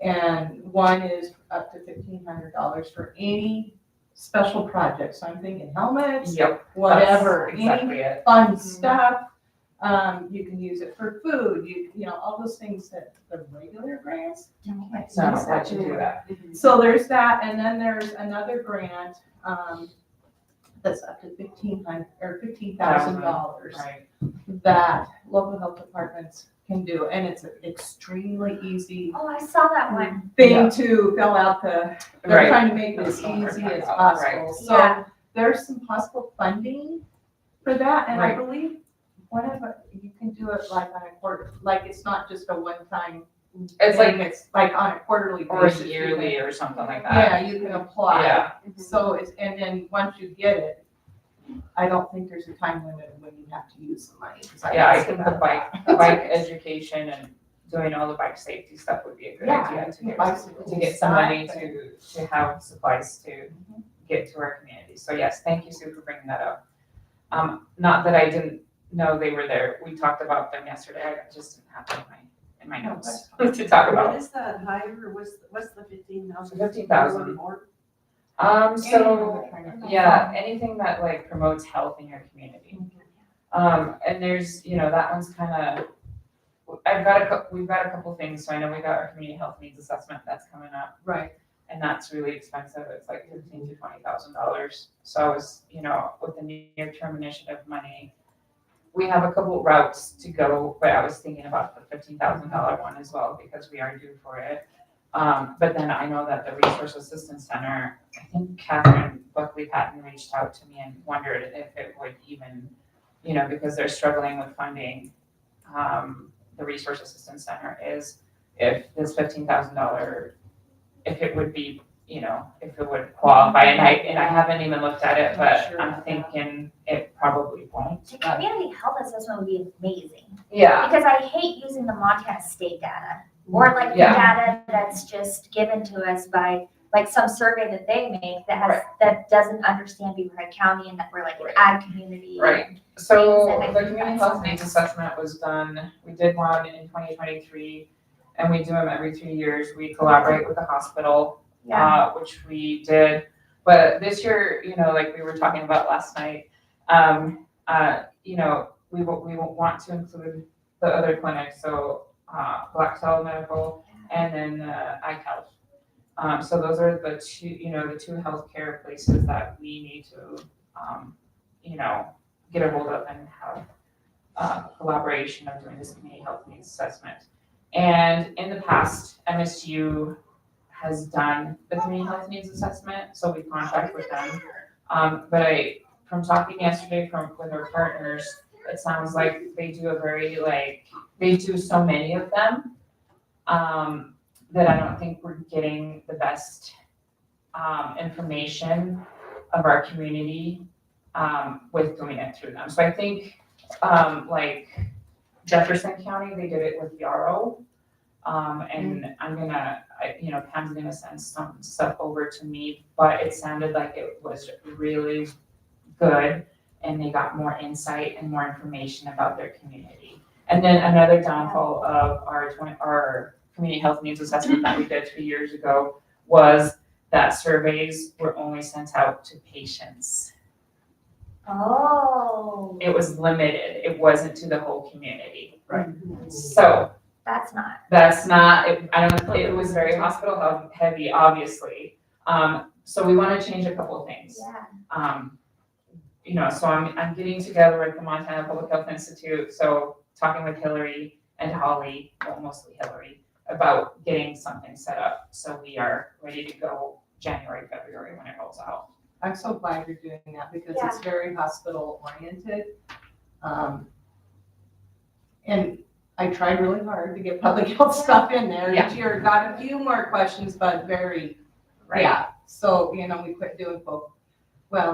Speaker 7: And one is up to $1,500 for any special project. So I'm thinking helmets,
Speaker 11: Yep.
Speaker 7: whatever,
Speaker 11: That's exactly
Speaker 7: any
Speaker 11: it.
Speaker 7: fun stuff. You can use it for food, all those things that the regular grants don't let
Speaker 11: So
Speaker 7: you
Speaker 11: let you do that.
Speaker 7: So there's that, and then there's another grant, that's up to $15,000
Speaker 11: Right.
Speaker 7: that local health departments can do, and it's an extremely easy
Speaker 3: Oh, I saw that one.
Speaker 7: thing to fill out they're
Speaker 11: Right.
Speaker 7: trying to make it as
Speaker 11: That's what we're
Speaker 7: easy
Speaker 11: talking
Speaker 7: as
Speaker 11: about,
Speaker 7: possible.
Speaker 11: right.
Speaker 7: So
Speaker 3: Yeah.
Speaker 7: there's some possible funding for that, and I
Speaker 11: Right.
Speaker 7: believe you can do it like on a quarter, like it's not just a one-time
Speaker 11: It's
Speaker 7: thing,
Speaker 11: like,
Speaker 7: it's like on a quarterly
Speaker 11: or
Speaker 7: basis. you
Speaker 11: yearly
Speaker 7: can-
Speaker 11: or something like that.
Speaker 7: Yeah, you can apply.
Speaker 11: Yeah.
Speaker 7: So and then once you get it, I don't think there's a time limit when you have to use the money. 'cause
Speaker 11: Yeah, I
Speaker 7: asked
Speaker 11: think the
Speaker 7: about
Speaker 11: bike
Speaker 7: that.
Speaker 11: education and doing all the bike safety stuff would be a good
Speaker 7: Yeah,
Speaker 11: idea to get,
Speaker 7: bicycle
Speaker 11: to get some money
Speaker 7: stuff
Speaker 11: to have supplies to get to our community. So yes, thank you, Sue, for bringing that up. Not that I didn't know they were there. We talked about them yesterday. I just didn't have them in my notes to talk
Speaker 8: What
Speaker 11: about.
Speaker 8: is that higher, what's the 15,000?
Speaker 11: 15,000.
Speaker 8: More?
Speaker 11: So, yeah, anything that like promotes health in your community. And there's, that one's kind of, we've got a couple things. So I know we got our community health needs assessment that's coming up,
Speaker 7: Right.
Speaker 11: and that's really expensive. It's like $15,000 to $20,000. So I was, with the near-term initiative money, we have a couple routes to go, but I was thinking about the $15,000 one as well because we are due for it. But then I know that the Resource Assistance Center, I think Catherine Buckley Patton reached out to me and wondered if it would even, because they're struggling with funding, the Resource Assistance Center is if this $15,000, if it would be, if it would qualify, and I haven't even looked at it, but I'm thinking it probably won't.
Speaker 3: The community health assessment would be amazing,
Speaker 11: Yeah,
Speaker 3: because I hate using the Montana state data, or like the
Speaker 11: Yeah.
Speaker 3: data that's just given to us by, like, some survey that they make that has,
Speaker 11: Right.
Speaker 3: that doesn't understand Beaver Head County and that we're like an ag community.
Speaker 11: Right. So
Speaker 3: Things that I
Speaker 11: the
Speaker 3: think
Speaker 11: community
Speaker 3: that's
Speaker 11: health needs assessment was done, we did one in 2023, and we do them every 3 years. We collaborate with the hospital,
Speaker 3: Yeah,
Speaker 11: which we did. But this year, like we were talking about last night, we want to include the other clinics, so Black Medical and then iCal. So those are the two healthcare places that we need to, get a hold of and have collaboration of doing this community health needs assessment. And in the past, MSU has done the community health needs assessment, so we contract with them. But from talking yesterday with our partners, it sounds like they do they do so many of them, that I don't think we're getting the best, information of our community, with doing it through them. So I think, like Jefferson County, they did it with Yarrow. And Pam's gonna send some stuff over to me, but it sounded like it was really good and they got more insight and more information about their community. And then another downfall of our community health needs assessment that we did 2 years ago was that surveys were only sent out to patients.
Speaker 3: oh,
Speaker 11: It was limited, it wasn't to the whole community.
Speaker 7: Right.
Speaker 11: So
Speaker 3: that's not,
Speaker 11: it was very hospital heavy, obviously. So we want to change a couple things.
Speaker 3: yeah.
Speaker 11: So I'm getting together with the Montana Public Health Institute, so talking with Hillary and Holly, well, mostly Hillary, about getting something set up. So we are ready to go January, February when it rolls out.
Speaker 7: I'm so glad you're doing that because it's very hospital oriented. And I tried really hard to get public health stuff in there
Speaker 11: Yeah.
Speaker 7: each year. Got a few more questions, but very,
Speaker 11: Right.
Speaker 7: yeah. So, you know, we quit doing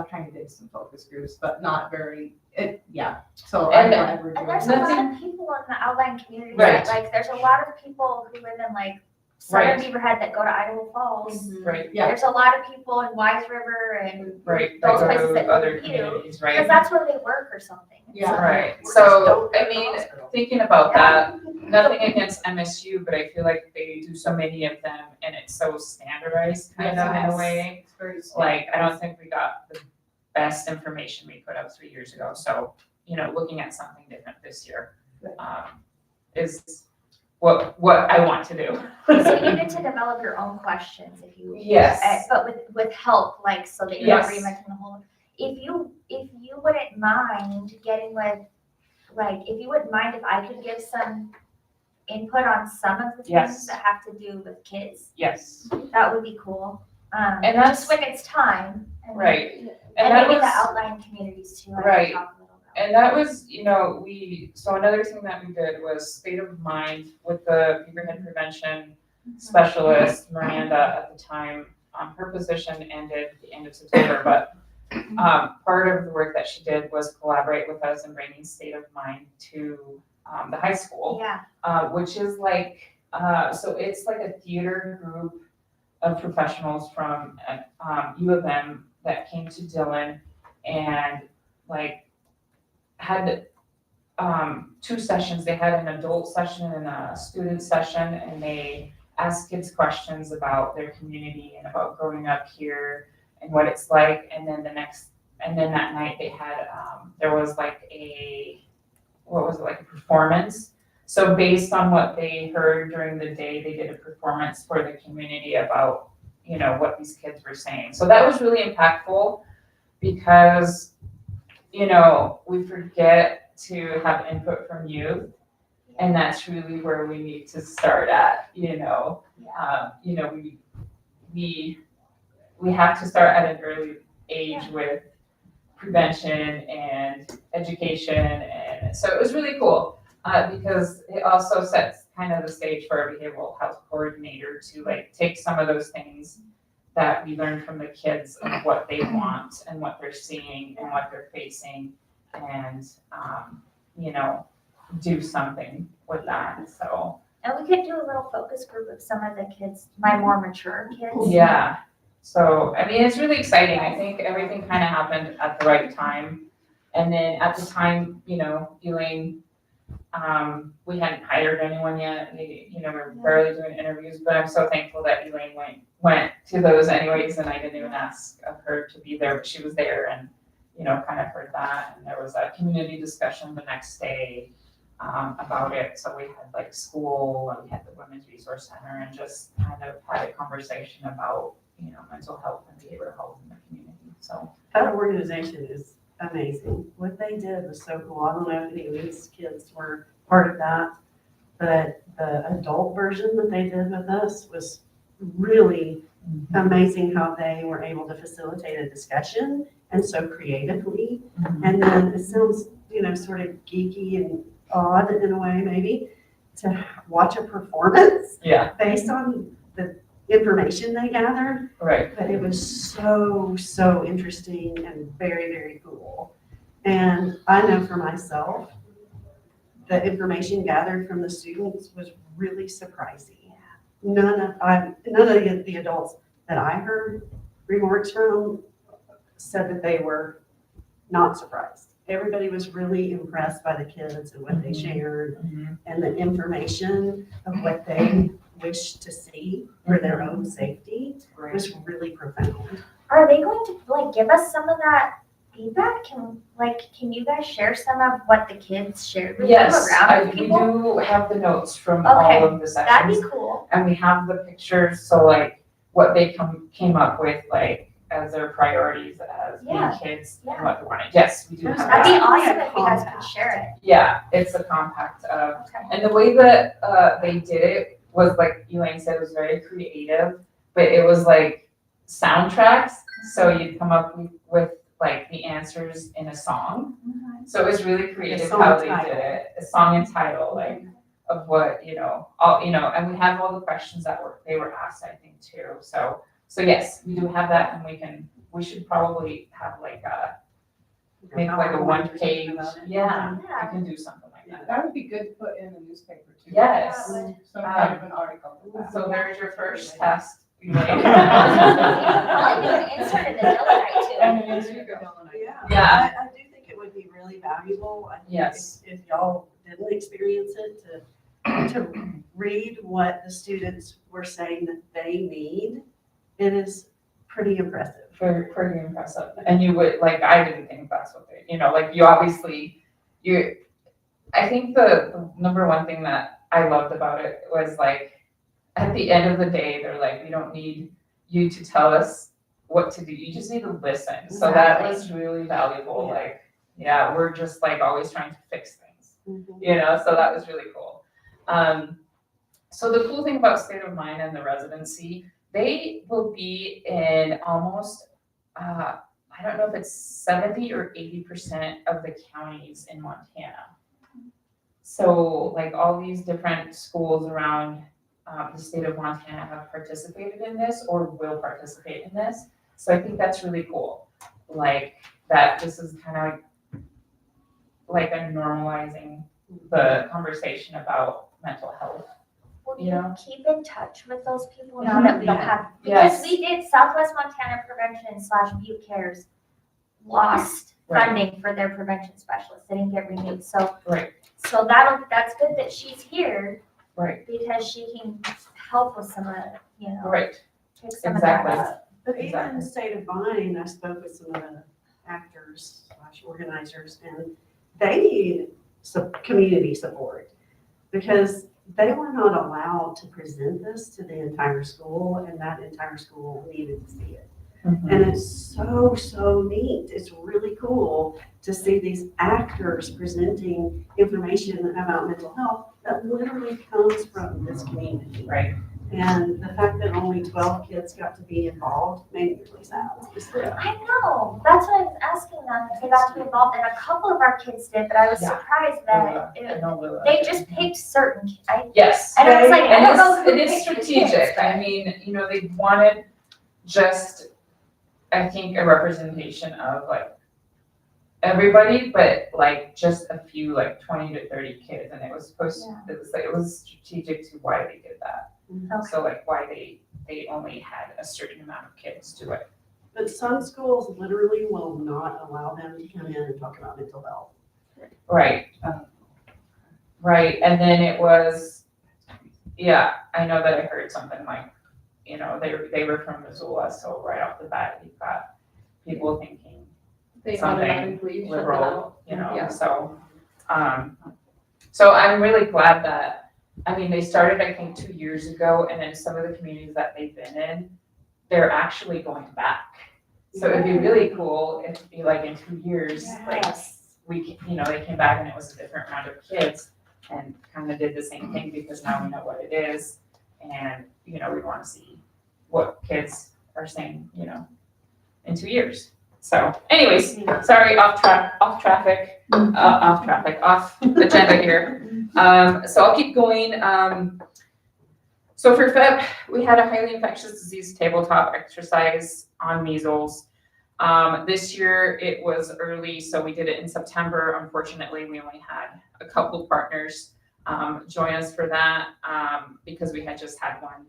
Speaker 7: trying to do some focus groups, but not very, So I'm
Speaker 11: And-
Speaker 7: glad we're
Speaker 3: And
Speaker 7: doing
Speaker 3: there's a
Speaker 7: that.
Speaker 3: lot of people in the outlying communities,
Speaker 11: Right.
Speaker 3: like, there's a lot of people who live in like Southern Beaverhead that go to Idaho Falls.
Speaker 11: Right,
Speaker 7: Yeah.
Speaker 3: There's a lot of people in Wise River and,
Speaker 11: right.
Speaker 3: Those
Speaker 11: That go
Speaker 3: places
Speaker 11: to
Speaker 3: that
Speaker 11: other
Speaker 3: live here,
Speaker 11: communities,
Speaker 3: because
Speaker 11: right?
Speaker 3: that's where they work or something.
Speaker 7: Yeah.
Speaker 11: Right.
Speaker 8: Or just
Speaker 11: So,
Speaker 8: don't go
Speaker 11: I
Speaker 8: to the
Speaker 11: mean,
Speaker 8: hospital.
Speaker 11: thinking about that, nothing against MSU, but I feel like they do so many of them and it's so standardized kind of in a
Speaker 7: Yes.
Speaker 11: way.
Speaker 7: It's very
Speaker 11: Like, I don't think we got the best information we put up 3 years ago. So, you know, looking at something different this year is what I want to do.
Speaker 3: So you get to develop your own questions if you.
Speaker 11: Yes.
Speaker 3: But with help, like, so that you're
Speaker 11: Yes.
Speaker 3: not reinventing the whole. If you wouldn't mind getting with, like, if you wouldn't mind if I could give some input on some of the
Speaker 11: Yes.
Speaker 3: things that have to do with kids,
Speaker 11: Yes,
Speaker 3: that would be cool.
Speaker 11: And that's-
Speaker 3: Just when it's time. And
Speaker 11: right.
Speaker 3: And
Speaker 11: And that
Speaker 3: maybe the
Speaker 11: was,
Speaker 3: outlying communities too. I could
Speaker 11: Right.
Speaker 3: talk a little about.
Speaker 11: and that was, you know, so another thing that we did was state of mind with the Beaverhead prevention specialist, Miranda, at the time. Her position ended at the end of September, but part of the work that she did was collaborate with us in bringing state of mind to the high school.
Speaker 3: Yeah.
Speaker 11: Which is like, so it's like a theater group of professionals from U of M that came to Dillon and like had 2 sessions. They had an adult session and a student session, and they asked kids questions about their community and about growing up here and what it's like. And then that night they had, there was like a performance. So based on what they heard during the day, they did a performance for the community about, you know, what these kids were saying. So that was really impactful because, you know, we forget to have input from youth, and that's really where we need to start at, you know. You know, we have to start at an early age with prevention and education, and so it was really cool because it also sets kind of the stage for our behavioral health coordinator to like take some of those things that we learned from the kids and what they want and what they're seeing and what they're facing, and you know, do something with that. So
Speaker 3: And we could do a little focus group of some of the kids, my more mature kids.
Speaker 11: yeah. So, I mean, it's really exciting. I think everything kind of happened at the right time. And then at the time, you know, Elaine, we hadn't hired anyone yet. You know, we're barely doing interviews, but I'm so thankful that Elaine went to those anyways, and I didn't even ask of her to be there, but she was there and, you know, kind of heard that. And there was a community discussion the next day about it. So we had like school and we had the Women's Resource Center and just kind of had a conversation about, you know, mental health and behavioral health in the community. So
Speaker 8: That organization is amazing. What they did was so cool. I don't know if any of these kids were part of that, but the adult version that they did with us was really amazing how they were able to facilitate a discussion and so creatively. And then it sounds, you know, sort of geeky and odd in a way, maybe, to watch a performance
Speaker 11: yeah,
Speaker 8: based on the information they gathered.
Speaker 11: right.
Speaker 8: But it was so interesting and very, very cool. And I know for myself, the information gathered from the students was really surprising. None of the adults that I heard remarks from said that they were not surprised. Everybody was really impressed by the kids and what they shared and the information of what they wish to see for their own safety was really profound.
Speaker 3: Are they going to like give us some of that feedback? Can you guys share some of what the kids shared with you
Speaker 11: Yes,
Speaker 3: around
Speaker 11: we
Speaker 3: people?
Speaker 11: do have the notes from
Speaker 3: Okay,
Speaker 11: all of the
Speaker 3: That'd
Speaker 11: sessions.
Speaker 3: be cool.
Speaker 11: And we have the pictures, so like what they came up with, like as their priorities as being
Speaker 3: Yeah,
Speaker 11: kids
Speaker 3: yeah.
Speaker 11: and what they wanted. Yes, we do have
Speaker 3: That'd be
Speaker 11: that.
Speaker 3: awesome if you guys could share
Speaker 11: Yeah, it's a compact of,
Speaker 3: it. Okay.
Speaker 11: and the way that they did it was like Elaine said, it was very creative, but it was like soundtracks. So you'd come up with like the answers in a song. So it was really creative
Speaker 8: song
Speaker 11: how they
Speaker 8: title.
Speaker 11: did it. A song and title, like of what, all, and we have all the questions that they were asked, I think, too. So yes, we do have that, and we should probably have like make like a one page, yeah,
Speaker 3: Yeah.
Speaker 11: we can do something like that.
Speaker 7: That would be good to put in the newspaper too.
Speaker 11: Yes.
Speaker 7: Some kind of an article for that.
Speaker 11: So there's your first test. You made.
Speaker 3: Probably do an insert in the Dolomite too.
Speaker 7: And an insert for Dolomite.
Speaker 11: Yeah.
Speaker 8: I do think it would be really valuable. I think
Speaker 11: Yes.
Speaker 8: If y'all didn't experience it, to read what the students were saying that they need, it is pretty impressive.
Speaker 11: Pretty impressive. And you would, like, I didn't think that's what they, like, you obviously, I think the number one thing that I loved about it was like, at the end of the day, they're like, we don't need you to tell us what to do. You just need to listen. So that
Speaker 8: Exactly.
Speaker 11: was really valuable.
Speaker 8: Yeah.
Speaker 11: Like, yeah, we're just like always trying to fix things,
Speaker 8: Mhm.
Speaker 11: so that was really cool. So the cool thing about State of Mind and the residency, they will be in almost, I don't know if it's 70 or 80% of the counties in Montana. So like all these different schools around the state of Montana have participated in this or will participate in this. So I think that's really cool. Like that this is kind of like a normalizing the conversation about mental health.
Speaker 3: Will
Speaker 11: You
Speaker 3: you
Speaker 11: know?
Speaker 3: keep in touch with those people now that we don't have,
Speaker 11: Yes.
Speaker 3: because we did Southwest Montana Prevention / Butte Cares lost
Speaker 11: Right.
Speaker 3: funding for their prevention specialists. They didn't get renewed. So,
Speaker 11: Right.
Speaker 3: so that's good that she's here
Speaker 11: Right,
Speaker 3: because she can help with some of,
Speaker 11: right,
Speaker 3: pick some of that
Speaker 11: Exactly.
Speaker 3: up.
Speaker 8: But even
Speaker 11: Exactly.
Speaker 8: in State of Mind, I spoke with some of the actors / organizers, and they need some community support because they were not allowed to present this to the entire school, and that entire school needed to see it.
Speaker 11: Mhm.
Speaker 8: And it's so neat. It's really cool to see these actors presenting information about mental health that literally comes from this community.
Speaker 11: Right.
Speaker 8: And the fact that only 12 kids got to be involved made me really sad.
Speaker 3: I know, that's what I was asking them, if they got to be involved, and a couple of our kids did, but I was
Speaker 11: Yeah.
Speaker 3: surprised
Speaker 11: Willa,
Speaker 3: that
Speaker 11: I know Willa.
Speaker 3: they just picked certain,
Speaker 11: Yes.
Speaker 3: and I was like, I
Speaker 11: And
Speaker 3: don't know who
Speaker 11: it is
Speaker 3: picked the
Speaker 11: strategic.
Speaker 3: kids, but-
Speaker 11: I mean, they wanted just, I think, a representation of like everybody, but like just a few, like 20 to 30 kids. And it was it was strategic to why they did that.
Speaker 3: Okay.
Speaker 11: So like why they only had a certain amount of kids do it.
Speaker 8: But some schools literally will not allow them to come in and talk about mental health.
Speaker 11: Right. Right. And then it was, yeah, I know that I heard something like, they were from Missoula, so right off the bat, you've got people thinking
Speaker 4: They
Speaker 11: something
Speaker 4: automatically shut them
Speaker 11: liberal,
Speaker 4: out. Yeah.
Speaker 11: so I'm really glad that, they started, I think, 2 years ago, and then some of the communities that they've been in, they're actually going back. So it'd be really cool if, like, in 2 years, like, they came back and it was a different round of kids and kind of did the same thing because now we know what it is. And, we want to see what kids are saying, in 2 years. So anyways, sorry, off agenda here. So I'll keep going. So for Feb, we had a highly infectious disease tabletop exercise on measles. This year it was early, so we did it in September. Unfortunately, we only had a couple partners join us for that because we had just had one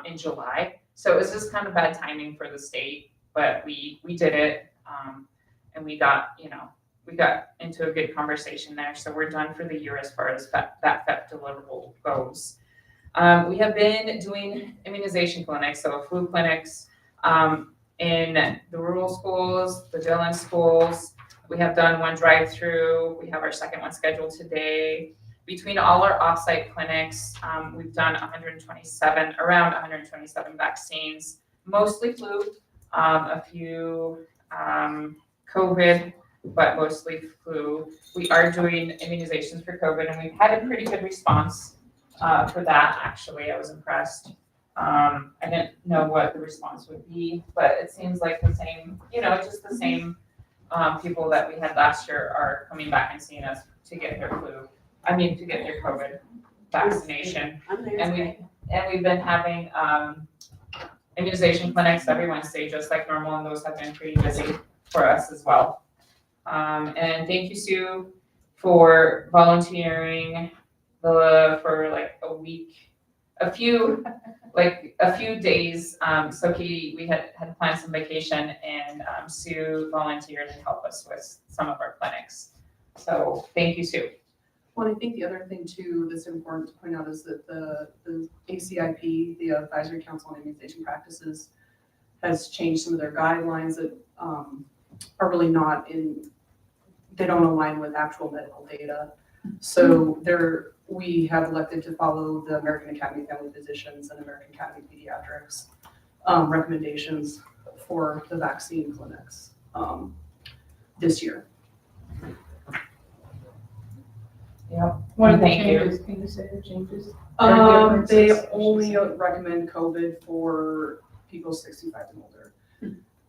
Speaker 11: in July. So it was just kind of bad timing for the state, but we did it and we got into a good conversation there. So we're done for the year as far as that PEP deliverable goes. We have been doing immunization clinics, so flu clinics in the rural schools, the Dillon schools. We have done one drive-through. We have our second one scheduled today. Between all our offsite clinics, we've done around 127 vaccines, mostly flu, a few, COVID, but mostly flu. We are doing immunizations for COVID, and we've had a pretty good response, for that, actually. I was impressed. I didn't know what the response would be, but it seems like the same, just the same, people that we had last year are coming back and seeing us to get their to get their COVID vaccination.
Speaker 8: I'm there.
Speaker 11: And we've been having, immunization clinics every Wednesday, just like normal, and those have been pretty busy for us as well. And thank you, Sue, for volunteering for like a week, a few days. So Katie, we had planned some vacation, and Sue volunteered to help us with some of our clinics. So thank you, Sue.
Speaker 6: Well, I think the other thing too that's important to point out is that the ACIP, the Advisory Council on Immunization Practices, has changed some of their guidelines that are really they don't align with actual medical data. So we have elected to follow the American Academy of Family Physicians and American Academy of Pediatrics recommendations for the vaccine clinics this year.
Speaker 7: What are the
Speaker 11: Thank you.
Speaker 7: changes? Can you say the changes? Or
Speaker 6: They
Speaker 7: differences, I should
Speaker 6: only
Speaker 7: say.
Speaker 6: recommend COVID for people 65 and older.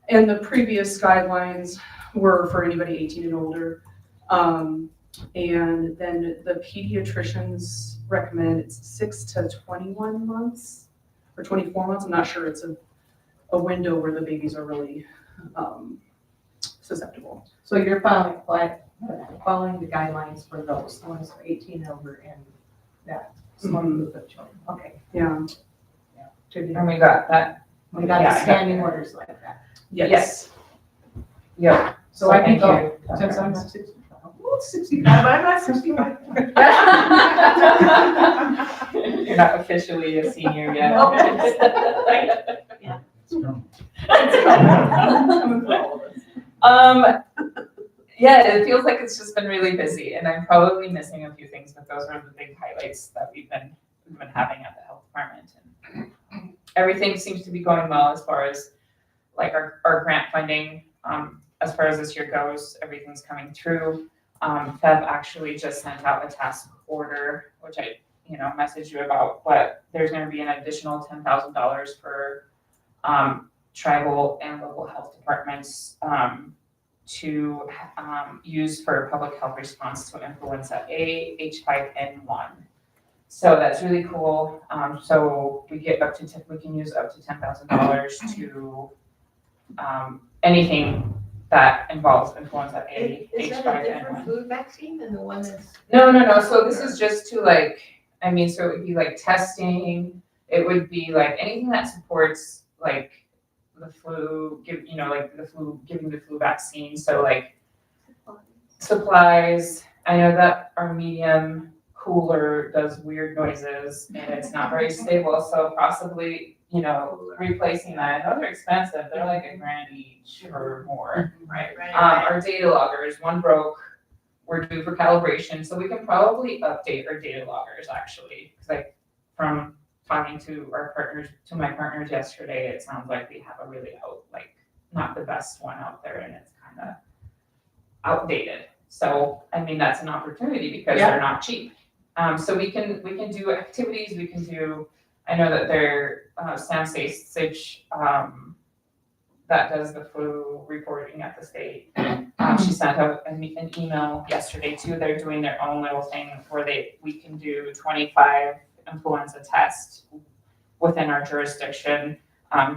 Speaker 6: And the previous guidelines were for anybody 18 and older. And then the pediatricians recommend it's 6 to 21 months or 24 months. I'm not sure. It's a window where the babies are really susceptible.
Speaker 7: So you're following the guidelines for those, the ones for 18 and over and that small group of children. Okay.
Speaker 6: Yeah.
Speaker 11: And we got that.
Speaker 7: We got
Speaker 11: Yeah, I
Speaker 7: the
Speaker 11: got
Speaker 7: standing orders like that.
Speaker 11: Yes. Yep.
Speaker 7: So I can
Speaker 11: thank
Speaker 7: go,
Speaker 11: you.
Speaker 7: since I'm not 65. Well, 65, I'm not 65.
Speaker 11: You're not officially a senior yet. Yeah, it feels like it's just been really busy, and I'm probably missing a few things, but those are the big highlights that we've been having at the health department. And everything seems to be going well as far as like our grant funding. As far as this year goes, everything's coming through. Feb actually just sent out a task order, which I messaged you about, but there's going to be an additional $10,000 for tribal and local health departments to use for public health response to influenza A, H5N1. So that's really cool. So we get we can use up to $10,000 to anything that involves influenza A,
Speaker 4: Is that a
Speaker 11: H5N1.
Speaker 4: different flu vaccine than the one that's?
Speaker 11: No. So this is just to so it would be like testing. It would be like anything that supports like the flu, giving the flu vaccine. So like supplies. I know that our medium cooler does weird noises and it's not very stable. So possibly, replacing that. I know they're expensive. They're like $1,000 each or more, right? Our data loggers, one broke. We're due for calibration, so we can probably update our data loggers actually. Because from talking to my partners yesterday, it sounds like we have a really not the best one out there, and it's kind of outdated. So that's an opportunity because they're not cheap. So we can do activities. We can do. I know that they're Sam Sage that does the flu reporting at the state. She sent out an email yesterday too. They're doing their own little thing where we can do 25 influenza tests within our jurisdiction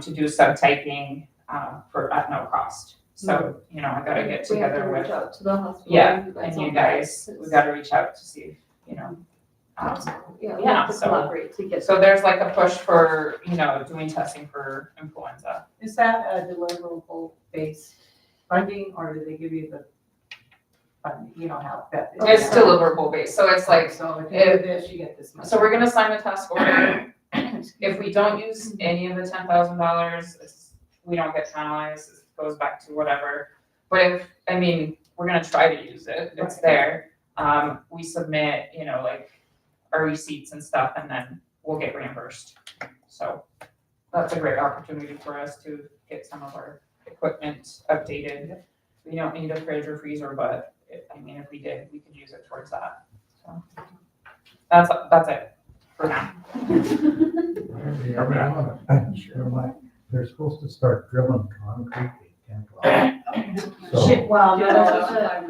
Speaker 11: to do subtyping at no cost. So, I gotta get together with,
Speaker 4: To the hospital.
Speaker 11: and you guys, we gotta reach out to see,
Speaker 4: Yeah,
Speaker 11: so-
Speaker 4: collaborate to get.
Speaker 11: so there's like a push for, doing testing for influenza.
Speaker 7: Is that a deliverable based funding or do they give you the funding? You know how that.
Speaker 11: It's deliverable based, so it's like,
Speaker 7: So if you do this, you get this much.
Speaker 11: so we're gonna sign a task order. If we don't use any of the $10,000, we don't get penalized, it goes back to whatever. But we're gonna try to use it, it's there. We submit, our receipts and stuff, and then we'll get reimbursed. So that's a great opportunity for us to get some of our equipment updated. We don't need a fridge or freezer, but I mean, if we did, we could use it towards that. So that's it for now.
Speaker 9: They're supposed to start drilling concrete at 10 o'clock. So,
Speaker 5: Well,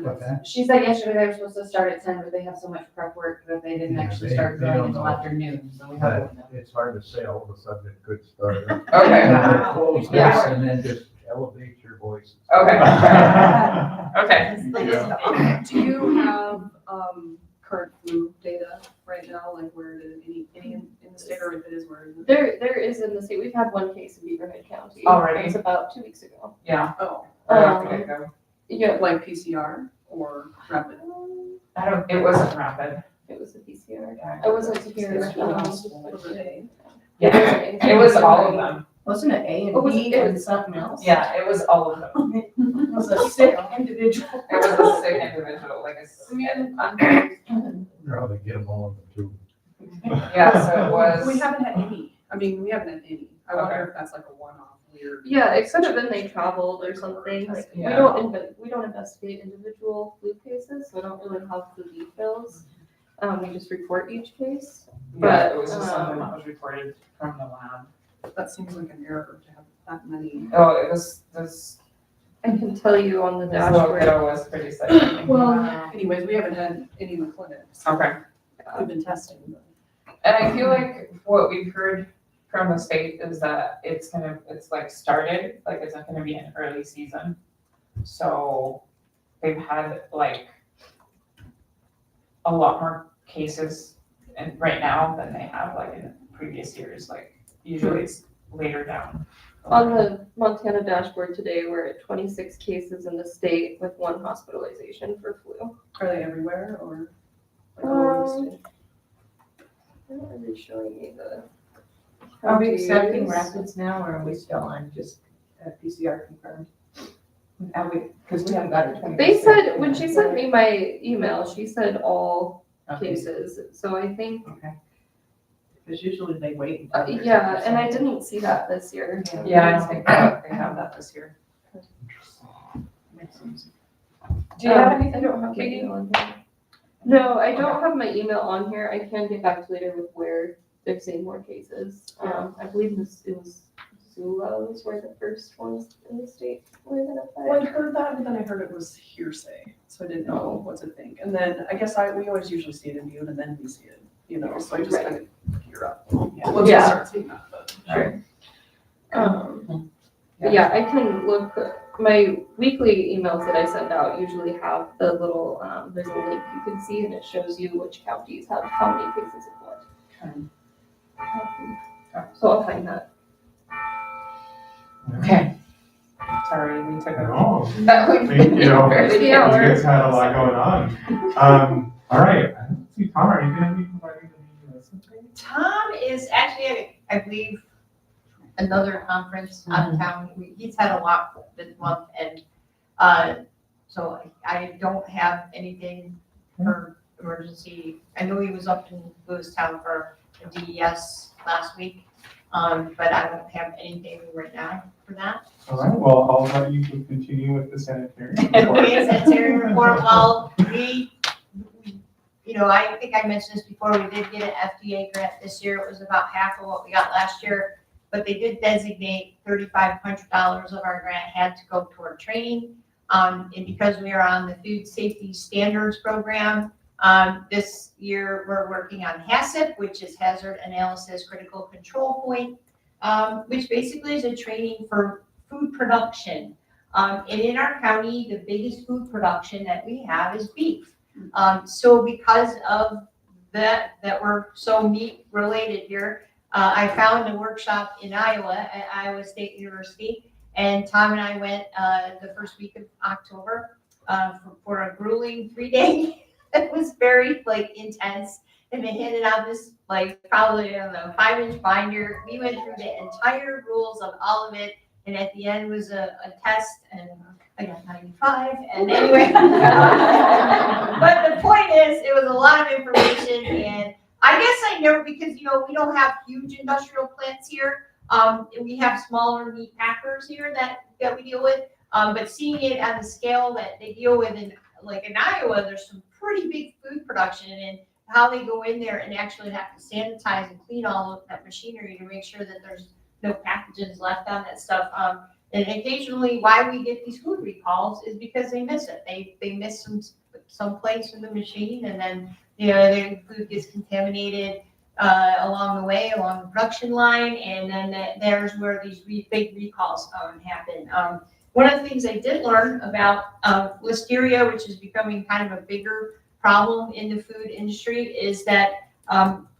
Speaker 9: what's that?
Speaker 5: she said yesterday they were supposed to start at 10, but they have so much prep work that they didn't
Speaker 9: Yeah,
Speaker 5: actually
Speaker 9: they-
Speaker 5: start
Speaker 9: they
Speaker 5: drilling
Speaker 9: don't
Speaker 5: until
Speaker 9: know.
Speaker 5: afternoon, so we have.
Speaker 9: But it's hard to say all of a sudden it could start.
Speaker 11: Okay.
Speaker 9: They'll close this
Speaker 11: Yeah.
Speaker 9: and then just elevate your voice.
Speaker 11: Okay. Okay.
Speaker 1: Yeah.
Speaker 6: Do you have, current flu data right now, like where it is, any in the state, or if it is, where is it?
Speaker 10: There is in the state, we've had one case in Beaverhead County.
Speaker 11: Already?
Speaker 10: It's about 2 weeks ago.
Speaker 11: Yeah.
Speaker 6: Oh,
Speaker 11: Right off the get-go.
Speaker 10: Yeah,
Speaker 6: like PCR or rapid?
Speaker 11: It wasn't rapid.
Speaker 10: it was a PCR.
Speaker 11: Yeah.
Speaker 10: I wasn't here.
Speaker 6: Was it A?
Speaker 11: Yeah, it was all of them.
Speaker 2: Wasn't it A
Speaker 10: It was-
Speaker 2: and B
Speaker 10: it
Speaker 2: and
Speaker 10: was-
Speaker 2: something else?
Speaker 11: Yeah, it was all of them.
Speaker 2: It was a sick individual.
Speaker 11: It was a sick individual, like
Speaker 9: Or how they get them all in the tube.
Speaker 11: yeah, so it was.
Speaker 6: We haven't had any. I mean, we haven't had any. I wonder if that's like a one-off weird.
Speaker 10: Yeah, it could have been they traveled or something, like,
Speaker 11: Yeah.
Speaker 10: we don't investigate individual flu cases, so I don't really have the details. We just report each case.
Speaker 11: Yeah, it was just something that was reported from the lab.
Speaker 6: That seems like an error to have that many.
Speaker 11: Oh, it was, this
Speaker 10: I can tell you on the
Speaker 11: little
Speaker 10: dashboard.
Speaker 11: kiddo was pretty sick. I think.
Speaker 10: Well,
Speaker 6: Anyways, we haven't had any in the clinics.
Speaker 11: Okay.
Speaker 6: We've been testing, but.
Speaker 11: And I feel like what we've heard from the state is that it's like started, like it's not gonna be an early season. So they've had like a lot more cases and right now than they have like in previous years, like usually it's later down.
Speaker 10: on the Montana dashboard today, we're at 26 cases in the state with 1 hospitalization for flu.
Speaker 6: Are they everywhere or? like all over the state?
Speaker 10: They're not really showing me the.
Speaker 2: Are we accepting
Speaker 10: counties.
Speaker 2: rapids now, or are we still on just PCR confirmed? Are we, because we haven't got a 20%.
Speaker 10: They said, when she sent me my email, she said all cases, so I think,
Speaker 2: Okay. Because usually they wait. until there's
Speaker 10: yeah, and I
Speaker 2: 10%.
Speaker 10: didn't see that this year.
Speaker 11: Yeah, I don't think that they have that this year.
Speaker 2: Makes sense.
Speaker 11: Do you have
Speaker 10: I
Speaker 11: anything?
Speaker 10: don't have my
Speaker 11: Katie?
Speaker 10: email on here. No, I don't have my email on here. I can get back to later with where they're seeing more cases. I believe it was Zula's were the first ones in the state were
Speaker 6: Well, I
Speaker 10: identified.
Speaker 6: heard that, but then I heard it was hearsay, so I didn't know what to think. And then I guess we always usually see it in June and then we see it, so I just
Speaker 10: Right.
Speaker 6: kind of gear up. Once we
Speaker 10: Yeah.
Speaker 6: start seeing that, but.
Speaker 10: Sure. But yeah, I can look, my weekly emails that I send out usually have the little, there's a link you can see and it shows you which counties have how many cases of what. So I'll find that.
Speaker 11: Okay. Sorry, we took a.
Speaker 1: No,
Speaker 11: That would
Speaker 1: thank you.
Speaker 11: be
Speaker 1: You
Speaker 11: very
Speaker 10: the hour.
Speaker 1: guys had a lot going on. All right, I don't see Tom, are you gonna be providing the meeting notes?
Speaker 4: Tom is actually at, I believe, another conference out of town. He's had a lot this month and, so I don't have anything for emergency. I know he was up in Lewistown for a DES last week, but I don't have anything right now for that.
Speaker 1: All right, well, I'll let you continue with the sanitary report.
Speaker 4: Okay, sanitary report, well, I think I mentioned this before, we did get an FDA grant this year, it was about half of what we got last year, but they did designate $3,500 of our grant had to go toward training. And because we are on the Food Safety Standards Program, this year we're working on HACCP, which is Hazard Analysis Critical Control Point, which basically is a training for food production. And in our county, the biggest food production that we have is beef. So because of that we're so meat related here, I found a workshop in Iowa at Iowa State University, and Tom and I went the first week of October for a grueling 3-day. It was very intense, and they handed out this probably 5-inch binder. We went through the entire rules of all of it, and at the end was a test, and I got 95. And anyway, but the point is, it was a lot of information, and I guess I never, because we don't have huge industrial plants here. We have smaller meat packers here that we deal with. But seeing it on the scale that they deal with in Iowa, there's some pretty big food production, and how they go in there and actually have to sanitize and clean all of that machinery to make sure that there's no pathogens left on that stuff. And occasionally why we get these food recalls is because they miss it. They miss some place in the machine, and then, their food gets contaminated along the way, along the production line, and then there's where these big recalls happen. One of the things I did learn about listeria, which is becoming kind of a bigger problem in the food industry, is that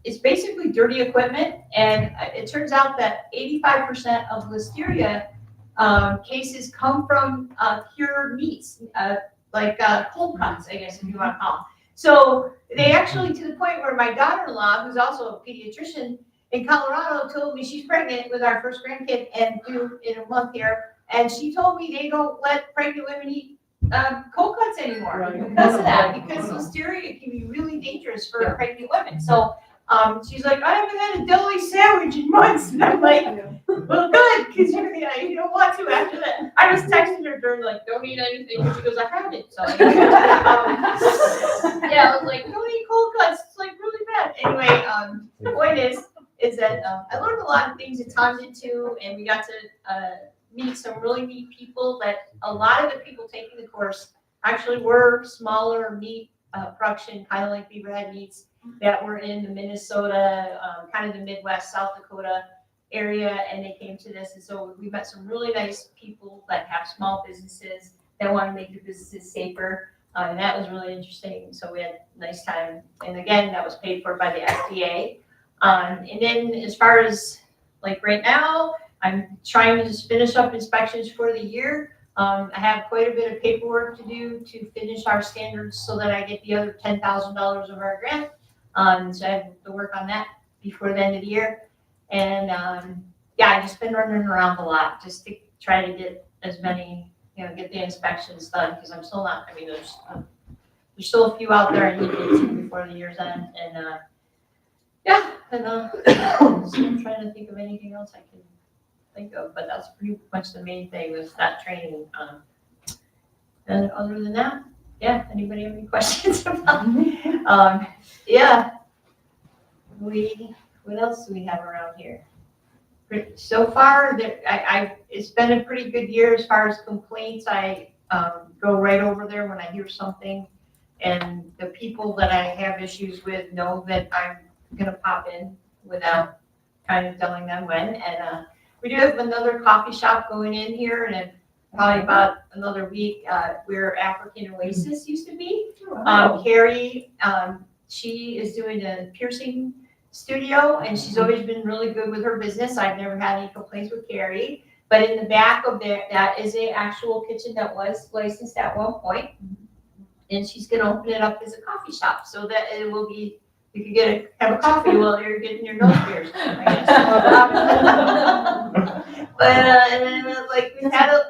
Speaker 4: it's basically dirty equipment, and it turns out that 85% of listeria cases come from cured meats, like cold cuts, I guess, if you want to call them. So they actually, to the point where my daughter-in-law, who's also a pediatrician in Colorado, told me she's pregnant with our first grandkid and due in a month here. And she told me they don't let pregnant women eat cold cuts anymore because of that, because listeria can be really dangerous for pregnant women. So she's like, I haven't had a deli sandwich in months. And I'm like, well, good, because you don't want to after that. I was texting her during, don't eat anything. And she goes, I haven't. So yeah, I was like, don't eat cold cuts. It's really bad. Anyway, the point is that I learned a lot of things at Tangent too, and we got to meet some really neat people. That a lot of the people taking the course actually were smaller meat production, kind of like Beaverhead Meats, that were in the Minnesota, kind of the Midwest, South Dakota area, and they came to this. And so we met some really nice people that have small businesses that want to make their businesses safer. And that was really interesting. So we had a nice time. And again, that was paid for by the FDA. And then as far as right now, I'm trying to just finish up inspections for the year. I have quite a bit of paperwork to do to finish our standards so that I get the other $10,000 of our grant. So I have to work on that before the end of the year. And I've just been running around a lot just to try to get as many, get the inspections done, because I'm still not, there's still a few out there I need to get to before the year's end. And so I'm trying to think of anything else I can think of, but that's pretty much the main thing was that training. And other than that, anybody have any questions about what else do we have around here? So far, it's been a pretty good year as far as complaints. I go right over there when I hear something, and the people that I have issues with know that I'm gonna pop in without kind of telling them when. And we do have another coffee shop going in here, and probably about another week, where African Oasis used to be. Carrie, she is doing a piercing studio, and she's always been really good with her business. I've never had any complaints with Carrie. But in the back of that is an actual kitchen that was licensed at one point, and she's going to open it up as a coffee shop so that it will be, you can have a coffee while you're getting your nose pierced, I guess. But we've had an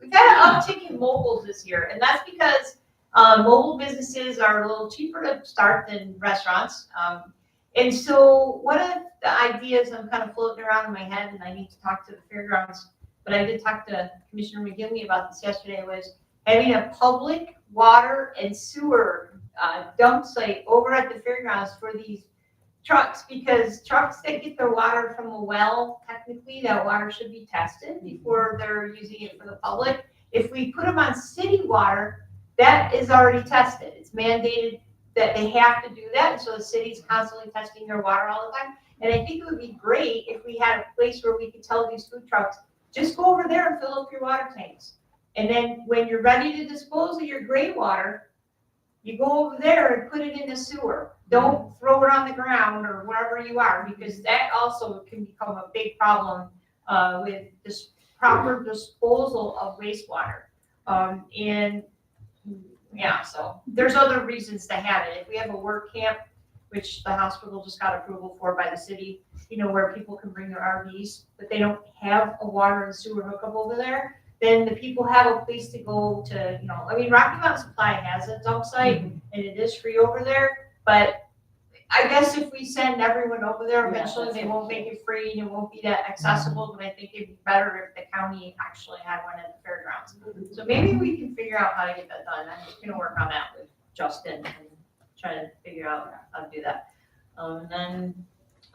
Speaker 4: uptick in mobiles this year, and that's because mobile businesses are a little cheaper to start than restaurants. And so one of the ideas I'm kind of floating around in my head, and I need to talk to the fairgrounds, but I did talk to Commissioner McGinley about this yesterday, was having a public water and sewer dump site over at the fairgrounds for these trucks, because trucks that get their water from a well, technically that water should be tested before they're using it for the public. If we put them on city water, that is already tested. It's mandated that they have to do that, and so the city's constantly testing their water all the time. And I think it would be great if we had a place where we could tell these food trucks, just go over there and fill up your water tanks. And then when you're ready to dispose of your gray water, you go over there and put it in the sewer. Don't throw it on the ground or wherever you are, because that also can become a big problem with this proper disposal of wastewater. So there's other reasons to have it. If we have a work camp, which the hospital just got approval for by the city, where people can bring their RVs, but they don't have a water and sewer hookup over there, then the people have a place to go to, Rocky Mountain Supply has a dump site, and it is free over there, but I guess if we send everyone over there, eventually they won't make it free and it won't be that accessible, but I think it'd be better if the county actually had one at the fairgrounds. So maybe we can figure out how to get that done. I'm just gonna work on that with Justin and try to figure out how to do that. And then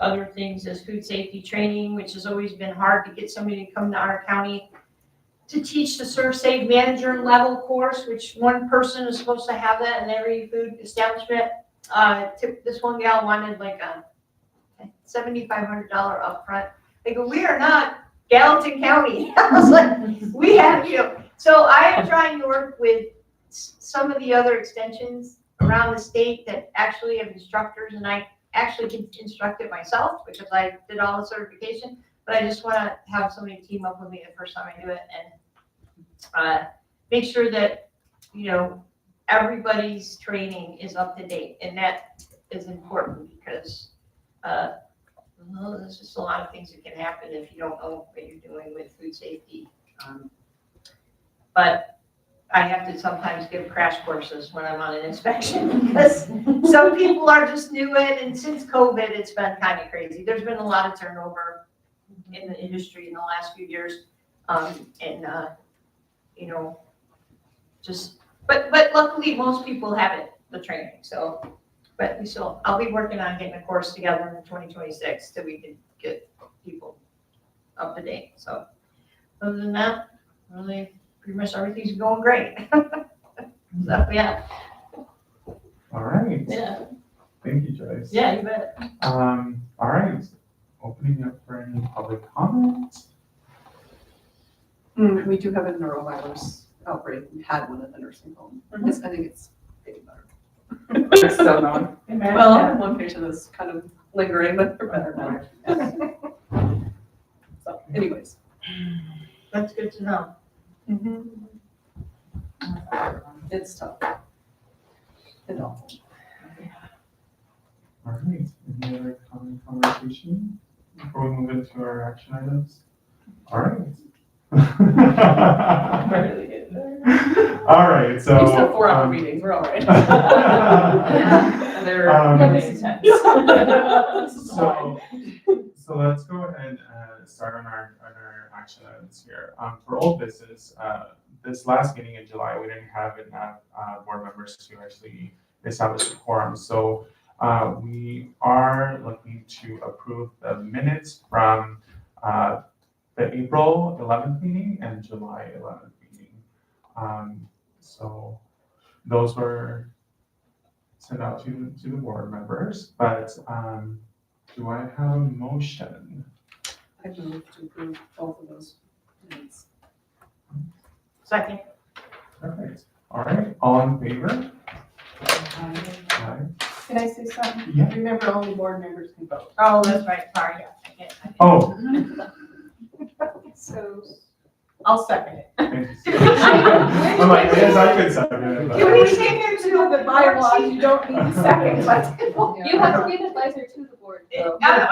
Speaker 4: other things is food safety training, which has always been hard to get somebody to come to our county to teach the Serve Safe Manager level course, which one person is supposed to have that in every food establishment. This one gal wanted like a $7,500 upfront. I go, we are not Gallatin County. I was like, we have you. So I am trying to work with some of the other extensions around the state that actually have instructors, and I actually can instruct it myself because I did all the certification, but I just want to have somebody team up with me the first time I do it and make sure that, you know, everybody's training is up to date, and that is important because there's just a lot of things that can happen if you don't know what you're doing with food safety. But I have to sometimes give crash courses when I'm on an inspection because some people are just new in, and since COVID, it's been kind of crazy. There's been a lot of turnover in the industry in the last few years, you know, just. But luckily, most people have it, the training, so, but we still, I'll be working on getting a course together in 2026 so we can get people up to date, so. Other than that, really, pretty much everything's going great. So, yeah.
Speaker 1: All right.
Speaker 4: Yeah.
Speaker 1: Thank you, Joyce.
Speaker 4: Yeah, you bet.
Speaker 1: All right, opening up for any public comment.
Speaker 6: We do have a neurovirus outbreak. We had one at the nursing home. I think it's getting better.
Speaker 11: It's still going.
Speaker 6: Well, one patient is kind of lingering, but they're better now. So anyways.
Speaker 4: That's good to know.
Speaker 6: It's tough. And awful.
Speaker 1: All right, any other conversation before we move into our action items? All right.
Speaker 6: Barely getting there.
Speaker 1: All right, so.
Speaker 6: It's the 4-hour meetings, we're all right.
Speaker 11: And they're getting intense.
Speaker 1: So let's go ahead and start on our action items here. For old business, this last meeting in July, we didn't have enough board members to actually establish a quorum. So we are looking to approve the minutes from the April 11th meeting and July 11th meeting. So those were sent out to the board members, but do I have a motion?
Speaker 6: I move to approve both of those minutes.
Speaker 4: Second.
Speaker 1: Perfect. All right, all in favor? Aye.
Speaker 7: Can I say something?
Speaker 1: Yeah.
Speaker 7: Remember, only board members can vote.
Speaker 4: Oh, that's right, sorry.
Speaker 1: Oh,
Speaker 7: So I'll second it.
Speaker 1: thank you. I'm like, yes, I could second it. but-
Speaker 4: Can we take it to
Speaker 7: The bylaws, you don't need a second, but.
Speaker 10: You have to be the advisor to the board.
Speaker 4: I-